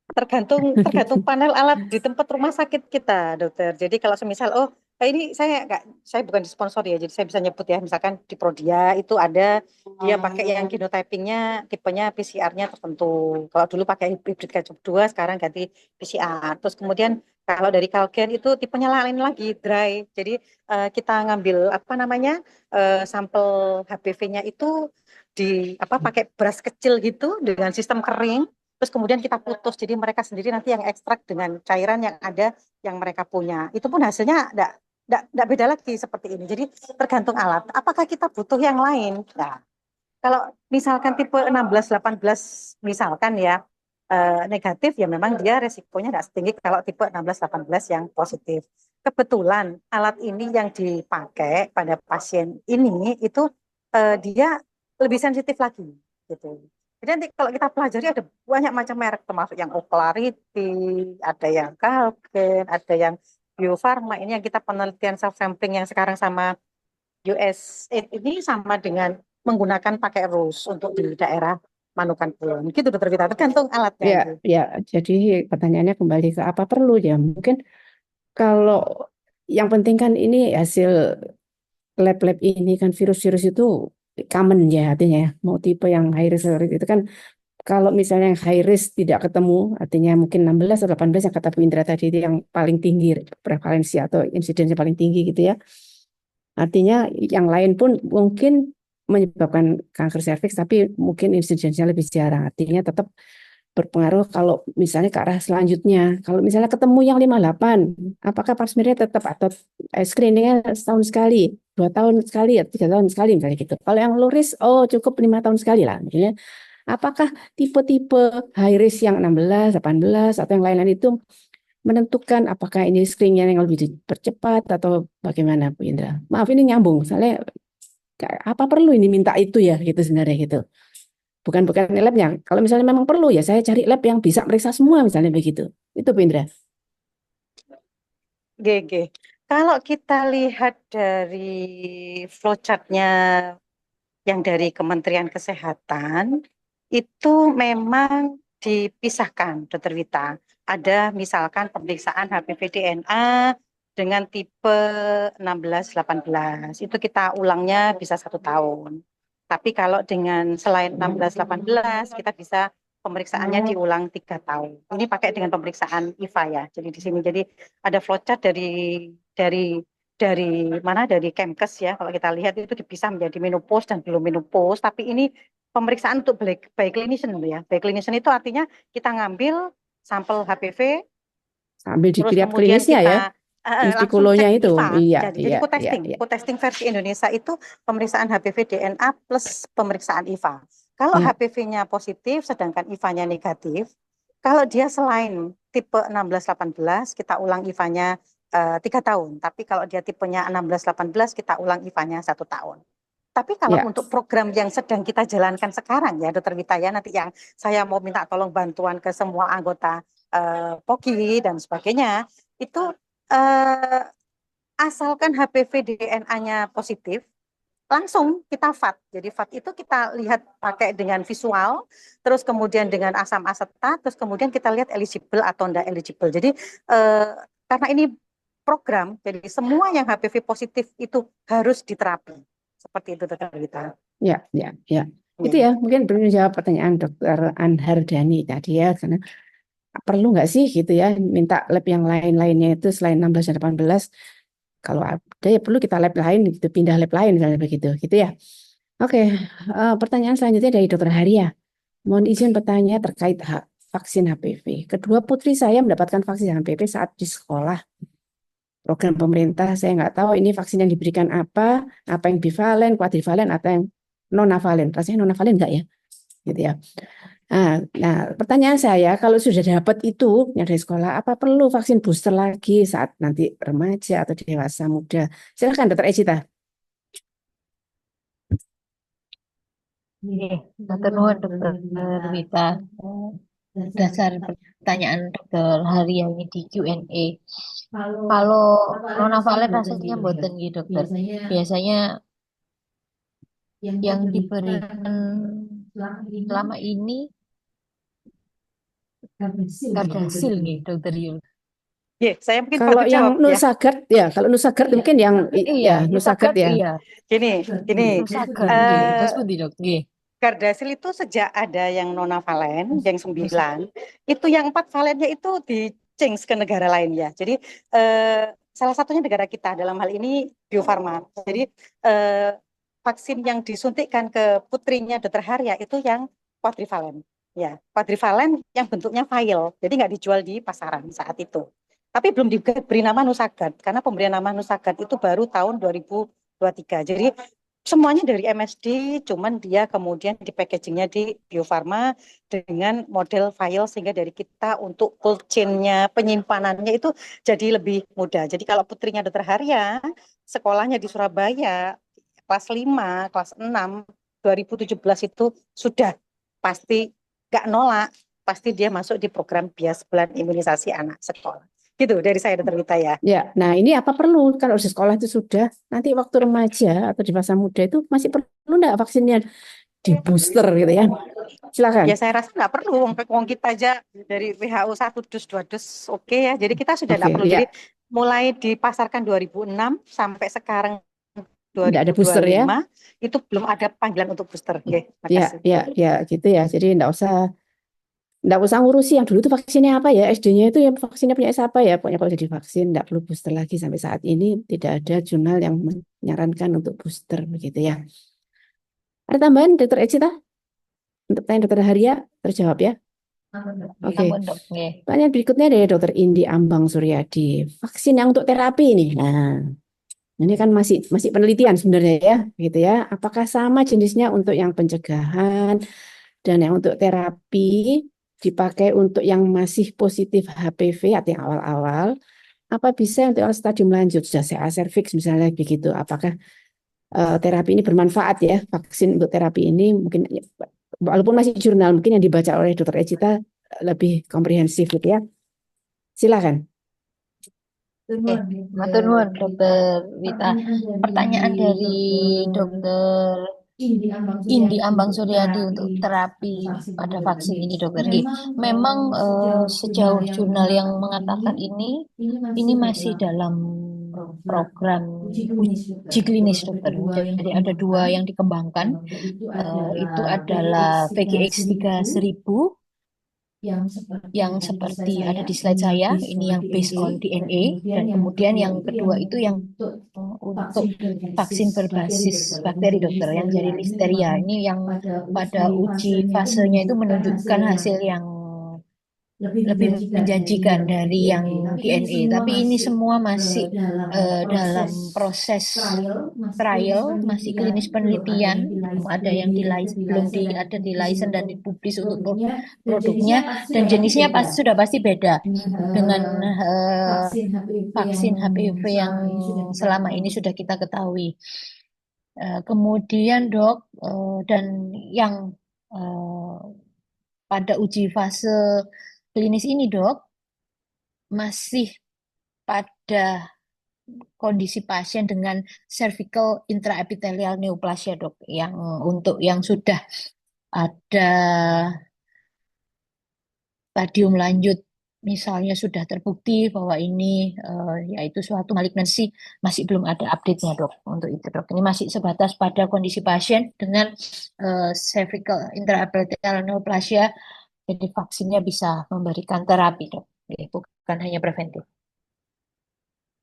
Tergantung panel alat di tempat rumah sakit kita, dokter. Jadi kalau semisal ini saya bukan sponsor ya, jadi saya bisa nyebut ya, misalkan di Prodia itu ada dia pakai yang genotypingnya tipenya PCR-nya tertentu. Kalau dulu pakai hybrid K2, sekarang ganti PCR. Terus kemudian kalau dari Calgen itu tipenya lain lagi, dry. Jadi kita ngambil apa namanya sampel HPV-nya itu pakai beras kecil gitu dengan sistem kering. Terus kemudian kita putus, jadi mereka sendiri nanti yang ekstrak dengan cairan yang ada yang mereka punya. Itu pun hasilnya enggak beda lagi seperti ini. Jadi tergantung alat. Apakah kita butuh yang lain? Nah, kalau misalkan tipe 16, 18 misalkan ya negatif, ya memang dia resikonya tidak setinggi kalau tipe 16, 18 yang positif. Kebetulan alat ini yang dipakai pada pasien ini itu dia lebih sensitif lagi gitu. Jadi nanti kalau kita pelajari ada banyak macam merek, termasuk yang Oclarity, ada yang Calgen, ada yang Bio Farma. Ini yang kita penelitian self sampling yang sekarang sama USAID ini sama dengan menggunakan pakai RUS untuk di daerah Manukan Kulon. Gitu, Dokter Vita, tergantung alatnya Ya, itu. ya. Jadi pertanyaannya kembali ke apa perlu ya? Mungkin kalau yang penting kan ini hasil lab-lab ini kan virus-virus itu common ya artinya ya. Mau tipe yang high risk itu kan kalau misalnya yang high risk tidak ketemu artinya mungkin 16 atau 18 yang kata Bu Indra tadi itu yang paling tinggi prevalensi atau insidensinya paling tinggi gitu ya. Artinya yang lain pun mungkin menyebabkan kanker serviks tapi mungkin insidensinya lebih jarang. Artinya tetap berpengaruh kalau misalnya ke arah selanjutnya. Kalau misalnya ketemu yang 58, apakah pap smearnya tetap atau screeningnya setahun sekali, 2 tahun sekali, atau 3 tahun sekali misalnya gitu. Kalau yang low risk, oh cukup 5 tahun sekali lah. Misalnya, apakah tipe-tipe high risk yang 16, 18 atau yang lain-lain itu menentukan apakah ini screeningnya yang lebih dipercepat atau bagaimana, Bu Indra? Maaf ini nyambung, soalnya apa perlu ini minta itu ya gitu sebenarnya gitu. Bukan labnya. Kalau misalnya memang perlu ya saya cari lab yang bisa meriksa semua misalnya begitu. Itu Bu Indra. GG. Kalau kita lihat dari flowchart-nya yang dari Kementerian Kesehatan, itu memang dipisahkan, Dokter Wita. Ada misalkan pemeriksaan HPV DNA dengan tipe 16-18. Itu kita ulangnya bisa 1 tahun. Tapi kalau dengan selain 16-18, kita bisa pemeriksaannya diulang 3 tahun. Ini pakai dengan pemeriksaan IVA ya. Jadi di sini jadi ada flowchart dari dari Kemkes ya. Kalau kita lihat itu dipisah menjadi menopause dan belum menopause. Tapi ini pemeriksaan untuk by clinician ya. By clinician itu artinya kita ngambil sampel HPV, Sambil terus dilihat kemudian klinisnya ya, kita langsung mustikulonya cek itu. IVA. Iya, Jadi iya, iya, co-testing. iya. Co-testing versi Indonesia itu pemeriksaan HPV DNA plus pemeriksaan IVA. Kalau Ya, HPV-nya positif sedangkan IVA-nya negatif, kalau dia selain tipe 16-18 kita ulang IVA-nya 3 tahun. Tapi kalau dia tipenya 16-18 kita ulang IVA-nya 1 tahun. Tapi kalau ya, untuk program yang sedang kita jalankan sekarang ya Dokter Witaya, nanti yang saya mau minta tolong bantuan ke semua anggota POGI dan sebagainya, itu eh, asalkan HPV DNA-nya positif, langsung kita FAT. Jadi FAT itu kita lihat pakai dengan visual, terus kemudian dengan asam asetat, terus kemudian kita lihat eligible atau tidak eligible. Jadi karena ini program, jadi semua yang HPV positif itu harus diterapi. Seperti itu Dokter Rita. ya, ya, ya. Itu Ya. ya, mungkin belum menjawab pertanyaan Dokter Anhardani tadi ya, karena perlu nggak sih gitu ya, minta lab yang lain-lainnya itu selain 16 dan 18, kalau ada ya perlu kita lab lain gitu, pindah lab lain misalnya begitu, gitu ya. Oke, pertanyaan selanjutnya dari Dokter Haria. Mohon izin bertanya terkait vaksin HPV. Kedua putri saya mendapatkan vaksin HPV saat di sekolah. Program pemerintah, saya nggak tahu ini vaksin yang diberikan apa yang bivalen, kuadrivalen, atau yang nonavalen. Rasanya nonavalen nggak ya? Gitu ya. Nah, pertanyaan saya, kalau sudah dapat itu yang dari sekolah, apa perlu vaksin booster lagi saat nanti remaja atau dewasa muda? Silakan, Dokter Ecita. Oke, matur nuwun Dokter Wita. Dasar pertanyaan Dokter Hari yang ini di Q&A. Kalau nonavalen rasanya mboten gitu Dokter. Biasanya yang diberikan selama ini Gardasil nih Dokter Yul. Ya, saya mungkin Kalau bantu yang jawab ya. Nusagard, ya kalau Nusagard mungkin yang Iya, ya Nusagard Nusagard ya. iya. Gini, Nusagard nggih. Terus pundi Dok? Nggih. Gardasil itu sejak ada yang nonavalen, yang 9, itu yang 4 valennya itu di change ke negara lain ya. Jadi salah satunya negara kita dalam hal ini Bio Farma. Jadi vaksin yang disuntikkan ke putrinya Dokter Haria itu yang quadrivalen. Ya, quadrivalen yang bentuknya vial, jadi nggak dijual di pasaran saat itu. Tapi belum diberi nama Nusagard, karena pemberian nama Nusagard itu baru tahun 2023. Jadi semuanya dari MSD, cuman dia kemudian di packagingnya di Bio Farma dengan model file sehingga dari kita untuk cold chain-nya, penyimpanannya itu jadi lebih mudah. Jadi kalau putrinya Dokter Haria, sekolahnya di Surabaya, kelas 5, kelas 6, 2017 itu sudah pasti nggak nolak, pasti dia masuk di program bias bulan imunisasi anak sekolah. Gitu dari saya Dokter Wita ya. Ya, nah ini apa perlu kalau di sekolah itu sudah nanti waktu remaja atau di masa muda itu masih perlu enggak vaksinnya di booster gitu ya? Silakan. Ya saya rasa nggak perlu, wong kita aja dari WHO 1 dus 2 dus oke ya. Jadi kita sudah nggak Oke, perlu. ya, Jadi mulai dipasarkan 2006 sampai sekarang tidak ada booster ya? 2025 itu belum ada panggilan untuk booster. Oke, Ya, makasih. ya, gitu ya. Jadi enggak usah ngurusi yang dulu itu vaksinnya apa ya, SD-nya itu ya vaksinnya punya siapa ya. Pokoknya kalau jadi vaksin enggak perlu booster lagi sampai saat ini tidak ada jurnal yang menyarankan untuk booster begitu ya. Ada tambahan Dokter Ecita? Untuk pertanyaan Dokter Haria terjawab ya? Oke. Ampun Dok. Nggih. Pertanyaan berikutnya dari Dokter Indi Ambang Suryadi. Vaksin yang untuk terapi nih. Nah, ini kan masih penelitian sebenarnya ya, gitu ya. Apakah sama jenisnya untuk yang pencegahan dan yang untuk terapi dipakai untuk yang masih positif HPV atau yang awal-awal? Apa bisa untuk yang stadium lanjut sudah CA cervix misalnya begitu? Apakah terapi ini bermanfaat ya? Vaksin untuk terapi ini mungkin walaupun masih jurnal mungkin yang dibaca oleh Dokter Ecita lebih komprehensif gitu ya. Silakan. Oke, matur nuwun Dokter Wita. Pertanyaan dari Dokter Indi Ambang Suryadi untuk terapi pada vaksin ini Dokter. Nggih. Memang sejauh jurnal yang mengatakan ini masih dalam program uji klinis Dokter. Jadi ada 2 yang dikembangkan. Itu adalah VGX 3000 yang seperti ada di slide saya, ini yang based on DNA, dan kemudian yang kedua itu yang untuk vaksin berbasis bakteri dokter, yang jadi listeria. Ini yang pada uji fasenya itu menunjukkan hasil yang lebih menjanjikan dari yang DNA. Tapi ini semua masih dalam proses trial, masih klinis penelitian, belum ada yang belum ada di license dan dipublis untuk produknya, dan jenisnya sudah pasti beda dengan vaksin HPV yang selama ini sudah kita ketahui. Kemudian dok, dan yang eh, pada uji fase klinis ini dok, masih pada kondisi pasien dengan cervical intraepithelial neoplasia dok, yang untuk yang sudah ada stadium lanjut, misalnya sudah terbukti bahwa ini yaitu suatu malignansi, masih belum ada update-nya dok untuk itu dok. Ini masih sebatas pada kondisi pasien dengan cervical intraepithelial neoplasia, jadi vaksinnya bisa memberikan terapi dok, bukan hanya preventif.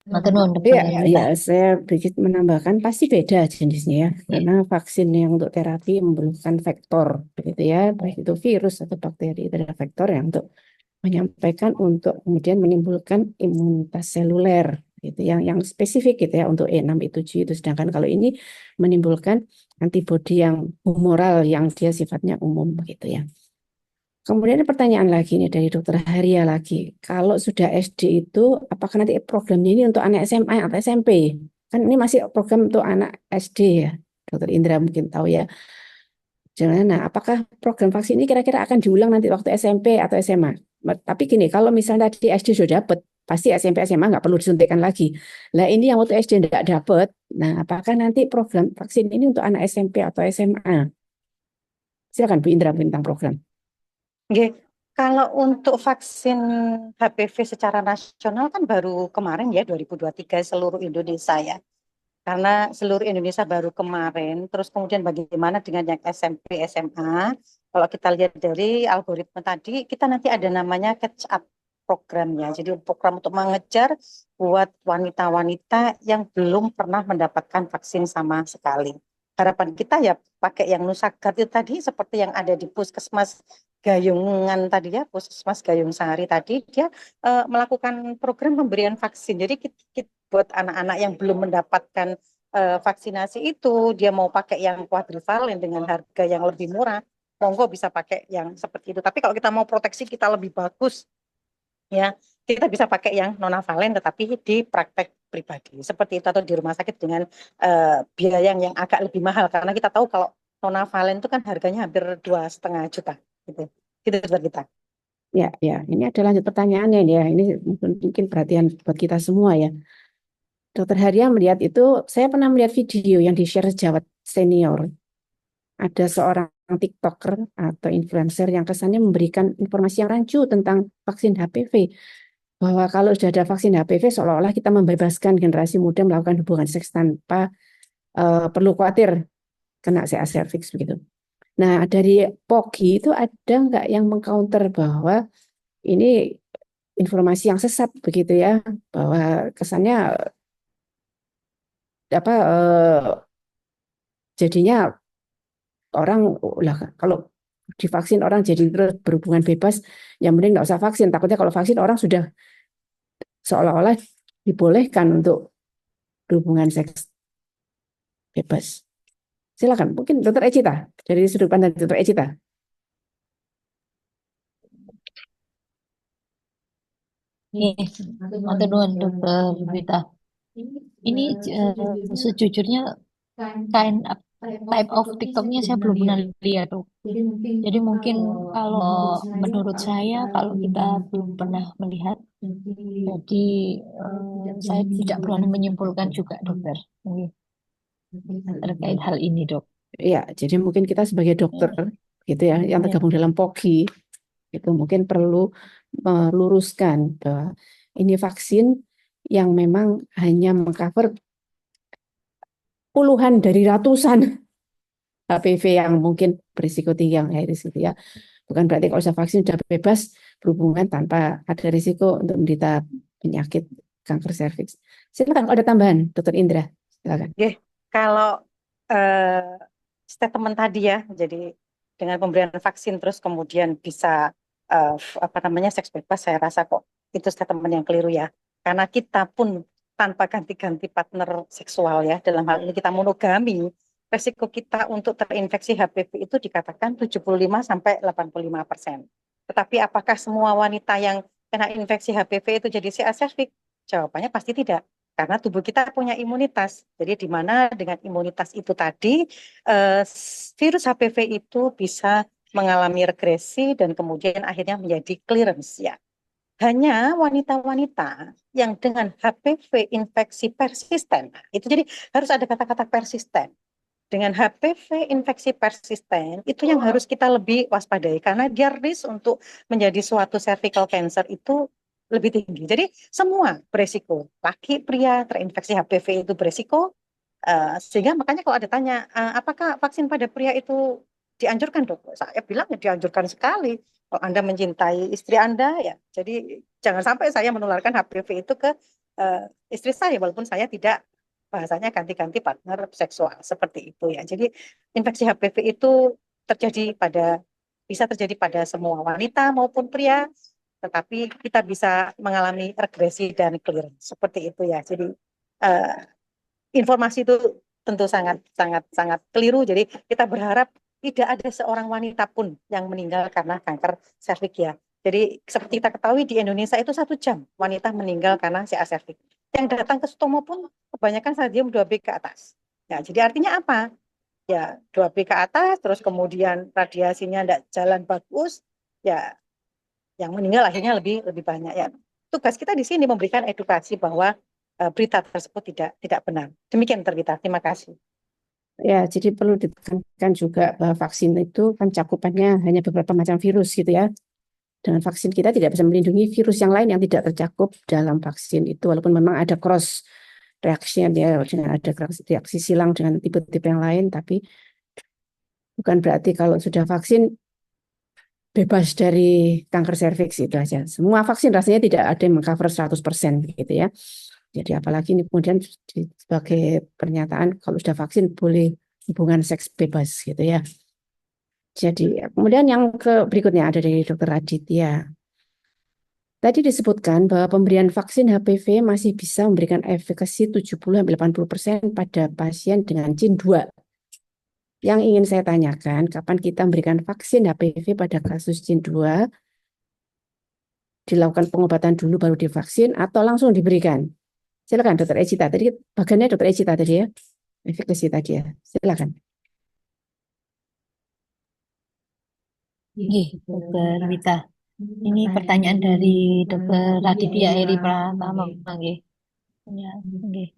Matur nuwun, Iya, Dokter ya, Rita. saya sedikit menambahkan pasti beda jenisnya ya, karena vaksin yang untuk terapi memerlukan vektor, begitu ya, baik itu virus atau bakteri, itu adalah vektor yang untuk menyampaikan untuk kemudian menimbulkan imunitas seluler, gitu, yang spesifik gitu ya untuk E6 E7 itu. Sedangkan kalau ini menimbulkan antibodi yang humoral yang dia sifatnya umum, begitu ya. Kemudian ada pertanyaan lagi nih dari Dokter Haria lagi. Kalau sudah SD itu, apakah nanti programnya ini untuk anak SMA atau SMP? Kan ini masih program untuk anak SD ya, Dokter Indra mungkin tahu ya. Jangan, nah, apakah program vaksin ini kira-kira akan diulang nanti waktu SMP atau SMA? Tapi gini, kalau misalnya tadi SD sudah dapat, pasti SMP SMA nggak perlu disuntikkan lagi. Nah ini yang waktu SD nggak dapat, nah apakah nanti program vaksin ini untuk anak SMP atau SMA? Silakan Bu Indra tentang program. Nggih. Kalau untuk vaksin HPV secara nasional kan baru kemarin ya 2023 seluruh Indonesia ya. Karena seluruh Indonesia baru kemarin, terus kemudian bagaimana dengan yang SMP, SMA? Kalau kita lihat dari algoritma tadi, kita nanti ada namanya catch up programnya. Jadi program untuk mengejar buat wanita-wanita yang belum pernah mendapatkan vaksin sama sekali. Harapan kita ya pakai yang Nusagat itu tadi, seperti yang ada di Puskesmas Gayungan tadi ya, Puskesmas Gayung Sari tadi, dia melakukan program pemberian vaksin. Jadi buat anak-anak yang belum mendapatkan vaksinasi itu, dia mau pakai yang quadrivalent dengan harga yang lebih murah, monggo bisa pakai yang seperti itu. Tapi kalau kita mau proteksi kita lebih bagus, ya kita bisa pakai yang nonavalen tetapi di praktek pribadi seperti itu, atau di rumah sakit dengan biaya yang agak lebih mahal, karena kita tahu kalau nonavalen itu kan harganya hampir 2,5 juta gitu. Gitu buat kita. Ya, ya, ini ada lanjut pertanyaannya ya. Ini mungkin perhatian buat kita semua ya. Dokter Haria melihat itu, saya pernah melihat video yang di-share sejawat senior. Ada seorang TikToker atau influencer yang kesannya memberikan informasi yang rancu tentang vaksin HPV. Bahwa kalau sudah ada vaksin HPV, seolah-olah kita membebaskan generasi muda melakukan hubungan seks tanpa perlu khawatir kena CA cervix begitu. Nah, dari POGI itu ada nggak yang mengcounter bahwa ini informasi yang sesat begitu ya, bahwa kesannya apa jadinya orang lah kalau divaksin orang jadi terus berhubungan bebas, yang mending nggak usah vaksin. Takutnya kalau vaksin orang sudah seolah-olah dibolehkan untuk berhubungan seks bebas. Silakan, mungkin Dokter Ecita dari sudut pandang Dokter Ecita. Matur nuwun, Dokter Rita. Ini sejujurnya kind of type of TikToknya saya belum pernah lihat tuh. Jadi mungkin kalau menurut saya, kalau kita belum pernah melihat, jadi saya tidak berani menyimpulkan juga, dokter, terkait hal ini, dok. Ya, jadi mungkin kita sebagai dokter gitu ya, yang tergabung dalam POGI itu mungkin perlu meluruskan bahwa ini vaksin yang memang hanya mengcover puluhan dari ratusan HPV yang mungkin berisiko tinggi, yang high risk gitu ya. Bukan berarti kalau sudah vaksin sudah bebas berhubungan tanpa ada risiko untuk menderita penyakit kanker serviks. Silakan kalau ada tambahan, Dokter Indra. Silakan. Kalau statement tadi ya, jadi dengan pemberian vaksin terus kemudian bisa seks bebas, saya rasa kok itu statement yang keliru ya. Karena kita pun tanpa ganti-ganti partner seksual ya, dalam hal ini kita monogami, resiko kita untuk terinfeksi HPV itu dikatakan 75-85%. Tetapi apakah semua wanita yang kena infeksi HPV itu jadi CA cervix? Jawabannya pasti tidak. Karena tubuh kita punya imunitas. Jadi di mana dengan imunitas itu tadi, virus HPV itu bisa mengalami regresi dan kemudian akhirnya menjadi clearance ya. Hanya wanita-wanita yang dengan HPV infeksi persisten, itu jadi harus ada kata-kata persisten. Dengan HPV infeksi persisten, itu yang harus kita lebih waspadai karena dia risk untuk menjadi suatu cervical cancer itu lebih tinggi. Jadi semua beresiko. Laki, pria terinfeksi HPV itu beresiko. Sehingga makanya kalau ada tanya, apakah vaksin pada pria itu dianjurkan, Dok? Saya bilang ya dianjurkan sekali. Kalau Anda mencintai istri Anda, ya jadi jangan sampai saya menularkan HPV itu ke istri saya, walaupun saya tidak bahasanya ganti-ganti partner seksual seperti itu ya. Jadi infeksi HPV itu bisa terjadi pada semua wanita maupun pria, tetapi kita bisa mengalami regresi dan clearance seperti itu ya. Jadi informasi itu tentu sangat sangat sangat keliru. Jadi kita berharap tidak ada seorang wanita pun yang meninggal karena kanker serviks ya. Jadi seperti kita ketahui di Indonesia itu 1 jam wanita meninggal karena CA cervix. Yang datang ke Sutomo pun kebanyakan stadium 2B ke atas. Ya, jadi artinya apa? Ya 2B ke atas, terus kemudian radiasinya tidak jalan bagus, ya yang meninggal akhirnya lebih banyak ya. Tugas kita di sini memberikan edukasi bahwa berita tersebut tidak benar. Demikian Terwita, terima kasih. Ya, jadi perlu ditekankan juga bahwa vaksin itu kan cakupannya hanya beberapa macam virus gitu ya. Dengan vaksin kita tidak bisa melindungi virus yang lain yang tidak tercakup dalam vaksin itu, walaupun memang ada cross reaksi ya, dengan ada reaksi silang dengan tipe-tipe yang lain, tapi bukan berarti kalau sudah vaksin bebas dari kanker serviks itu aja. Semua vaksin rasanya tidak ada yang mengcover 100% gitu ya. Jadi apalagi ini kemudian sebagai pernyataan kalau sudah vaksin boleh hubungan seks bebas gitu ya. Jadi kemudian yang berikutnya ada dari Dr. Aditya. Tadi disebutkan bahwa pemberian vaksin HPV masih bisa memberikan efikasi 70-80% pada pasien dengan CIN2. Yang ingin saya tanyakan, kapan kita memberikan vaksin HPV pada kasus CIN2, dilakukan pengobatan dulu baru divaksin atau langsung diberikan? Silakan Dr. Ecita. Tadi bagiannya Dr. Ecita tadi ya. Efikasi tadi ya. Silakan. Dokter Wita. Ini pertanyaan dari Dokter Raditya Eri Pratama. Ya,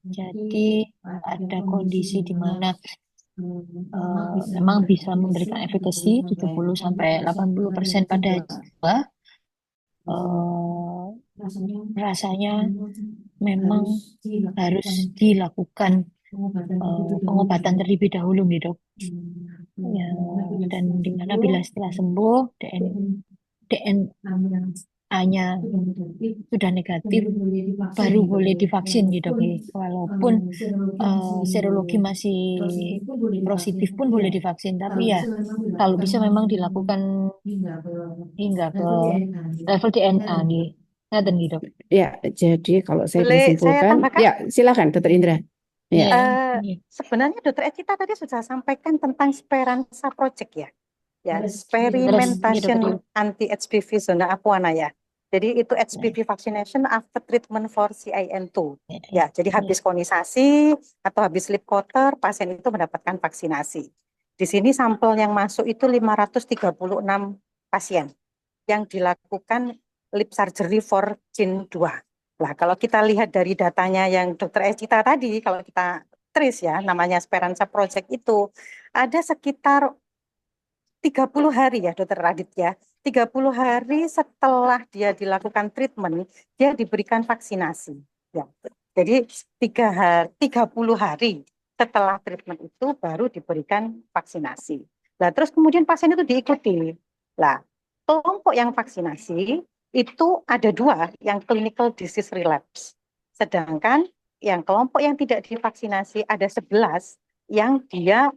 jadi ada kondisi di mana memang bisa memberikan efikasi 70-80% pada jiwa. Rasanya memang harus dilakukan pengobatan terlebih dahulu nih dok. Ya, dan dimana bila setelah sembuh DNA-nya sudah negatif baru boleh divaksin gitu dok. Walaupun serologi masih positif pun boleh divaksin, tapi ya kalau bisa memang dilakukan hingga ke level DNA nih. Ngaten gitu. Ya, jadi kalau saya Boleh saya simpulkan, tambahkan? ya silakan Dr. Indra. Ya. Sebenarnya Dokter Ecita tadi sudah sampaikan tentang Speranza Project ya. Ya, experimentation anti-HPV zona Apuana ya. Jadi itu HPV vaccination after treatment for CIN2. Ya, jadi habis konisasi atau habis lip quarter, pasien itu mendapatkan vaksinasi. Di sini sampel yang masuk itu 536 pasien yang dilakukan lip surgery for CIN2. Nah, kalau kita lihat dari datanya yang Dokter Ecita tadi, kalau kita trace ya, namanya Speranza Project itu, ada sekitar 30 hari ya Dokter Radit ya. 30 hari setelah dia dilakukan treatment, dia diberikan vaksinasi. Ya. Jadi 30 hari setelah treatment itu baru diberikan vaksinasi. Nah, terus kemudian pasien itu diikuti. Lah, kelompok yang vaksinasi itu ada 2 yang clinical disease relapse. Sedangkan yang kelompok yang tidak divaksinasi ada 11 yang dia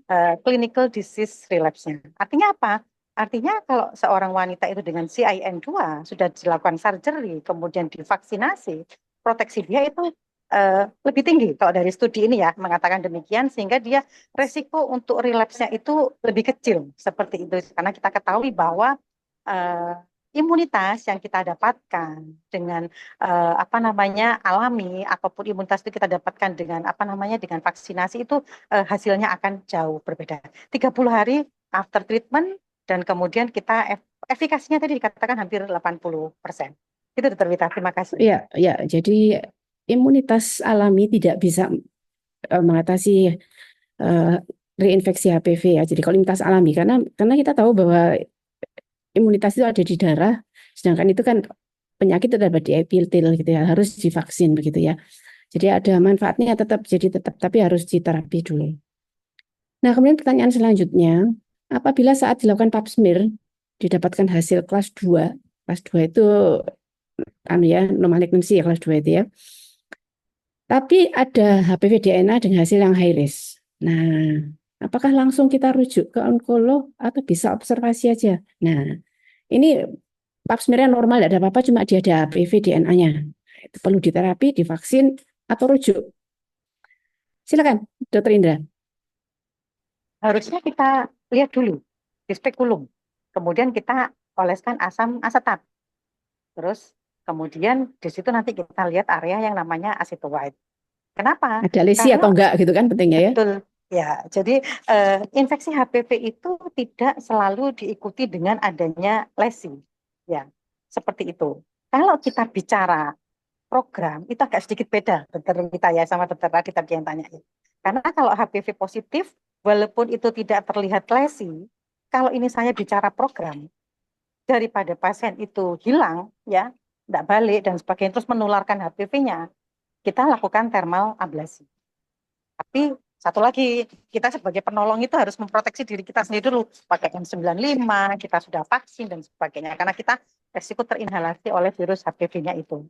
clinical disease relapse-nya. Artinya apa? Artinya kalau seorang wanita itu dengan CIN2 sudah dilakukan surgery, kemudian divaksinasi, proteksi dia itu lebih tinggi kalau dari studi ini ya mengatakan demikian, sehingga dia resiko untuk relapse-nya itu lebih kecil seperti itu, karena kita ketahui bahwa eh, imunitas yang kita dapatkan dengan apa namanya alami ataupun imunitas itu kita dapatkan dengan apa namanya dengan vaksinasi itu hasilnya akan jauh berbeda. 30 hari after treatment dan kemudian kita efikasinya tadi dikatakan hampir 80%. Itu Dr. Wita, terima kasih. Ya, ya. Jadi imunitas alami tidak bisa mengatasi reinfeksi HPV ya. Jadi kalau imunitas alami karena kita tahu bahwa imunitas itu ada di darah, sedangkan itu kan penyakit itu ada di epitel gitu ya, harus divaksin begitu ya. Jadi ada manfaatnya tetap tapi harus diterapi dulu. Nah, kemudian pertanyaan selanjutnya, apabila saat dilakukan pap smear didapatkan hasil kelas 2. Kelas 2 itu no malignancy ya, kelas 2 itu ya. Tapi ada HPV DNA dengan hasil yang high risk. Nah, apakah langsung kita rujuk ke onkolog atau bisa observasi aja? Nah, ini pap smear normal, tidak ada apa-apa, cuma dia ada HPV DNA-nya. Itu perlu diterapi, divaksin, atau rujuk. Silakan, Dr. Indra. Harusnya kita lihat dulu di spekulum. Kemudian kita oleskan asam asetat. Terus kemudian di situ nanti kita lihat area yang namanya acetoide. Kenapa? Ada lesi atau enggak gitu kan pentingnya ya. Betul. Ya, jadi infeksi HPV itu tidak selalu diikuti dengan adanya lesi. Ya, seperti itu. Kalau kita bicara program, itu agak sedikit beda, Dokter Rita ya, sama Dokter Radit tadi yang tanya. Karena kalau HPV positif, walaupun itu tidak terlihat lesi, kalau ini saya bicara program, daripada pasien itu hilang, ya, tidak balik dan sebagainya, terus menularkan HPV-nya, kita lakukan thermal ablasi. Tapi satu lagi, kita sebagai penolong itu harus memproteksi diri kita sendiri dulu. Pakai N95, kita sudah vaksin dan sebagainya. Karena kita resiko terinhalasi oleh virus HPV-nya itu.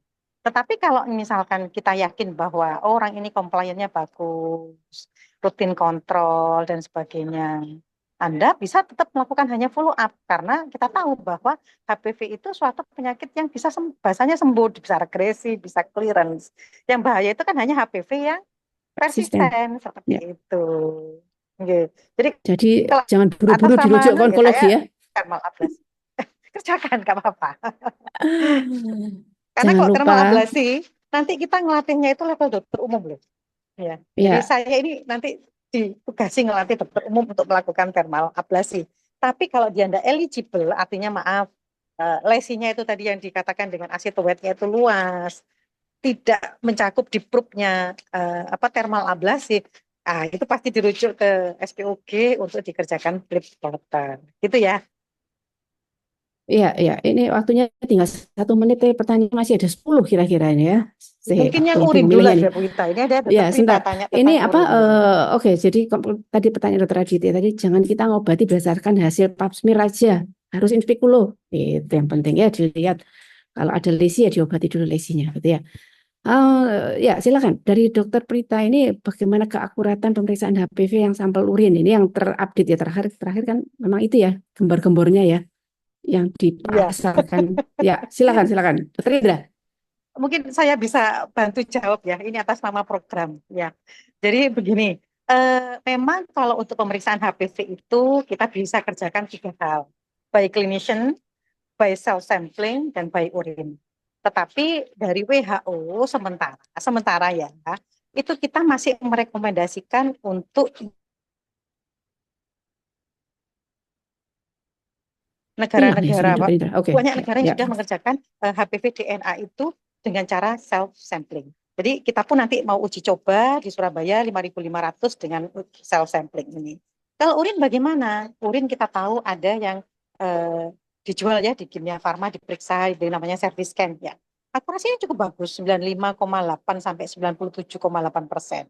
Tetapi kalau misalkan kita yakin bahwa orang ini compliance-nya bagus, rutin kontrol dan sebagainya, Anda bisa tetap melakukan hanya follow up. Karena kita tahu bahwa HPV itu suatu penyakit yang bisa bahasanya sembuh, bisa regresi, bisa clearance. Yang bahaya itu kan hanya HPV yang persisten seperti itu. Oke. Jadi kalau jangan buru-buru dirujuk ke onkologi ya. Thermal ablasi. Kerjakan, nggak apa-apa. Karena Jangan kalau lupa. thermal ablasi, nanti kita ngelatihnya itu level dokter umum loh. Ya. Jadi saya ini nanti ditugasi ngelatih dokter umum untuk melakukan thermal ablasi. Tapi kalau dia tidak eligible, artinya maaf, lesinya itu tadi yang dikatakan dengan acetoide-nya itu luas, tidak mencakup di probe-nya thermal ablasi, itu pasti dirujuk ke SPOG untuk dikerjakan blip plotter, gitu ya. Iya, ini waktunya tinggal 1 menit, pertanyaan masih ada 10 kira-kira ini ya. Mungkin yang urin dulu ya, Bu Ita. Ini ada ya, sebentar. tanya ini apa? Oke, jadi tadi pertanyaan Dr. Aditya tadi, jangan kita ngobati berdasarkan hasil pap smear aja, harus in speculo. Itu yang penting ya, dilihat. Kalau ada lesi ya diobati dulu lesinya, gitu ya. Ya, silakan. Dari Dokter Prita ini bagaimana keakuratan pemeriksaan HPV yang sampel urin ini yang terupdate ya, terakhir kan memang itu ya, gembar-gembornya ya yang dipasarkan. Ya, silakan, Dokter Indra. Mungkin saya bisa bantu jawab ya, ini atas nama program ya. Jadi begini, memang kalau untuk pemeriksaan HPV itu kita bisa kerjakan 3 hal, by clinician, by cell sampling, dan by urin. Tetapi dari WHO sementara ya, itu kita masih merekomendasikan untuk negara-negara, banyak negara yang sudah mengerjakan HPV DNA itu dengan cara self sampling. Jadi kita pun nanti mau uji coba di Surabaya 5.500 dengan self sampling ini. Kalau urin bagaimana? Urin kita tahu ada yang dijual ya di Kimia Farma, diperiksa, namanya service scan ya. Akurasinya cukup bagus, 95,8 sampai 97,8%.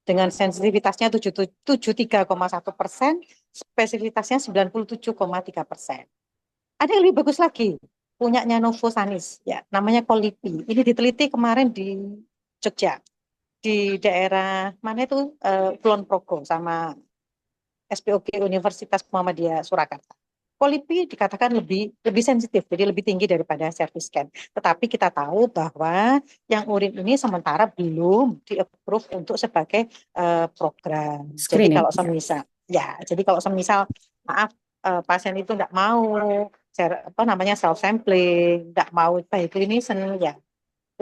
Dengan sensitivitasnya 73,1%, spesifitasnya 97,3%. Ada yang lebih bagus lagi, punyanya Novosanis, ya, namanya Kolipi. Ini diteliti kemarin di Jogja, di daerah mana itu, Kulon Progo sama SPOG Universitas Muhammadiyah Surakarta. Kolipi dikatakan lebih sensitif, jadi lebih tinggi daripada CT scan. Tetapi kita tahu bahwa yang urin ini sementara belum di-approve untuk sebagai program. Jadi Screening. kalau semisal, jadi kalau semisal, maaf, pasien itu nggak mau self sampling, nggak mau bioclinician, ya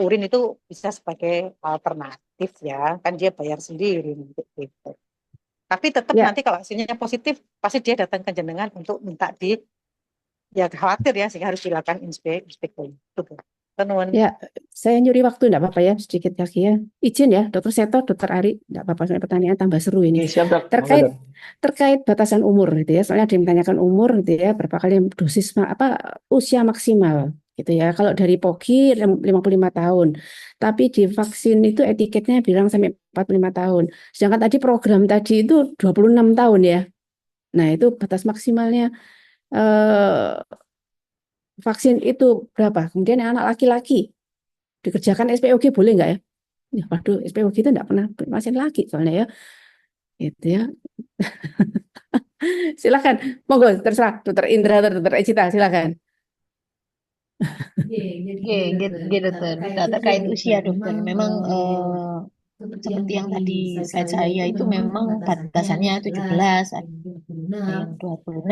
urin itu bisa sebagai alternatif ya, kan dia bayar sendiri gitu. Tapi tetap Ya, nanti kalau hasilnya positif, pasti dia datang ke jenengan untuk minta ya khawatir ya, sehingga harus dilakukan inspeksi. Betul. Tenuan. ya, saya nyuri waktu, enggak apa-apa ya, sedikit lagi ya. Izin ya, Dokter Seto, Dokter Ari, enggak apa-apa, soalnya pertanyaan tambah seru ini. Oke, siap dok. Monggo, Terkait dok. terkait batasan umur gitu ya, soalnya ada yang menanyakan umur gitu ya, berapa kali dosis usia maksimal gitu ya. Kalau dari POGI 55 tahun, tapi di vaksin itu etiketnya bilang sampai 45 tahun. Sedangkan tadi program tadi itu 26 tahun ya. Nah, itu batas maksimalnya eh, vaksin itu berapa? Kemudian yang anak laki-laki dikerjakan SPOG boleh nggak ya? Ya, waduh, SPOG itu nggak pernah pasien lagi soalnya ya. Itu ya. Silakan, monggo terserah Dokter Indra atau Dokter Ecita, silakan. Oke, gitu terkait usia dokter. Memang seperti yang tadi slide saya itu memang batasannya 17, ada yang 26.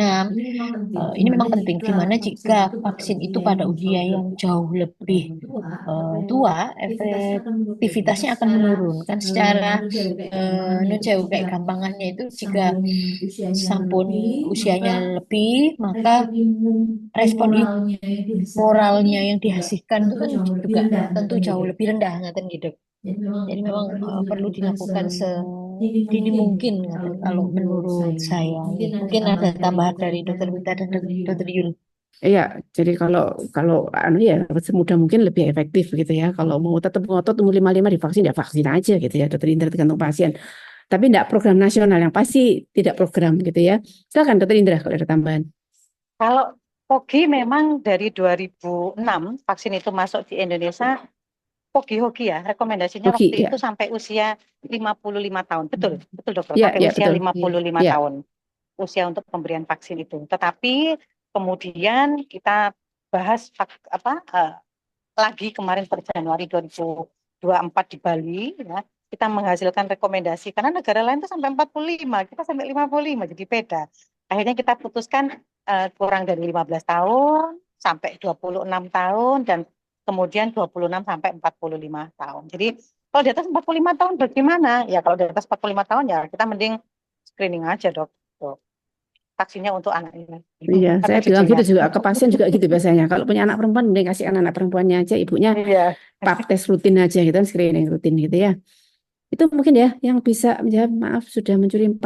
Ini memang penting, gimana jika vaksin itu pada usia yang jauh lebih tua, efektivitasnya akan menurun. Kan secara jauh kayak gampangannya itu jika sampun usianya lebih, maka respon moralnya yang dihasilkan itu kan juga tentu jauh lebih rendah, ngaten gitu. Jadi memang perlu dilakukan sedini mungkin, ngaten, kalau menurut saya. Mungkin ada tambahan dari Dokter Wita dan Dokter Yul. Iya, jadi kalau kalau ya semudah mungkin lebih efektif gitu ya. Kalau mau tetap ngotot umur 55 divaksin ya vaksin aja gitu ya. Dokter Indra tergantung pasien. Tapi tidak program nasional, yang pasti tidak program gitu ya. Silakan Dokter Indra kalau ada tambahan. Kalau POGI memang dari 2006 vaksin itu masuk di Indonesia, POGI ya, rekomendasinya Oke, waktu ya. itu sampai usia 55 tahun. Betul dokter, Ya, sampai ya usia betul. 55 Ya. tahun. Usia untuk pemberian vaksin itu. Tetapi kemudian kita bahas lagi kemarin per Januari 2024 di Bali ya, kita menghasilkan rekomendasi karena negara lain itu sampai 45, kita sampai 55, jadi beda. Akhirnya kita putuskan kurang dari 15 tahun sampai 26 tahun dan kemudian 26 sampai 45 tahun. Jadi kalau di atas 45 tahun bagaimana? Ya kalau di atas 45 tahun ya kita mending screening aja dok. Vaksinnya untuk anak ini. Iya, saya bilang gitu juga ke pasien juga gitu biasanya. Kalau punya anak perempuan, mending kasih anak perempuannya aja, ibunya pap tes rutin aja gitu, screening rutin gitu ya. Itu mungkin ya yang bisa, ya maaf sudah mencuri 4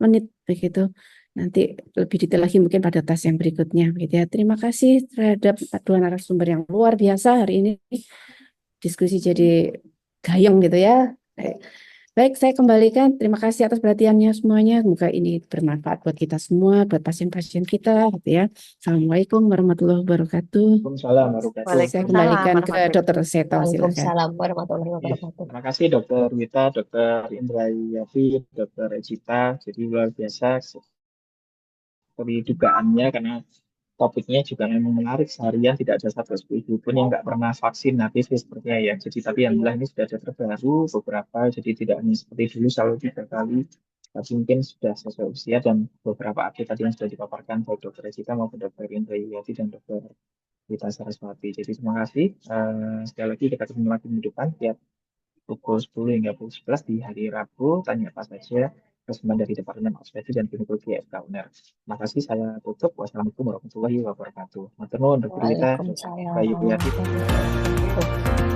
menit begitu. Nanti lebih detail lagi mungkin pada tas yang berikutnya begitu ya. Terima kasih terhadap dua narasumber yang luar biasa hari ini. Diskusi jadi gayeng gitu ya. Baik, saya kembalikan. Terima kasih atas perhatiannya semuanya. Semoga ini bermanfaat buat kita semua, buat pasien-pasien kita gitu ya. Assalamualaikum warahmatullahi wabarakatuh. Waalaikumsalam warahmatullahi wabarakatuh. Saya kembalikan ke Dokter Seto, silakan. Waalaikumsalam warahmatullahi wabarakatuh. Terima kasih Dokter Wita, Dokter Indrayati, Dokter Ecita. Jadi luar biasa seperti dugaannya, karena topiknya juga memang menarik. Seharian tidak ada satu ibu pun yang nggak pernah vaksin HPV sepertinya ya. Jadi tapi alhamdulillah ini sudah ada terbaru beberapa. Jadi tidak hanya seperti dulu selalu 3 kali, tapi mungkin sudah sesuai usia dan beberapa update tadi yang sudah dipaparkan baik Dokter Ecita maupun Dokter Indrayati dan Dokter Wita Saraswati. Jadi terima kasih. Sekali lagi kita ketemu lagi minggu depan tiap pukul 10 hingga pukul 11 di hari Rabu. Tanya apa saja, responden dari Departemen Obstetri dan Ginekologi FK UNER. Terima kasih, saya tutup. Wassalamualaikum warahmatullahi wabarakatuh. Matur nuwun, Dr. Wita, Dr. Bayu Yati. Waalaikumsalam.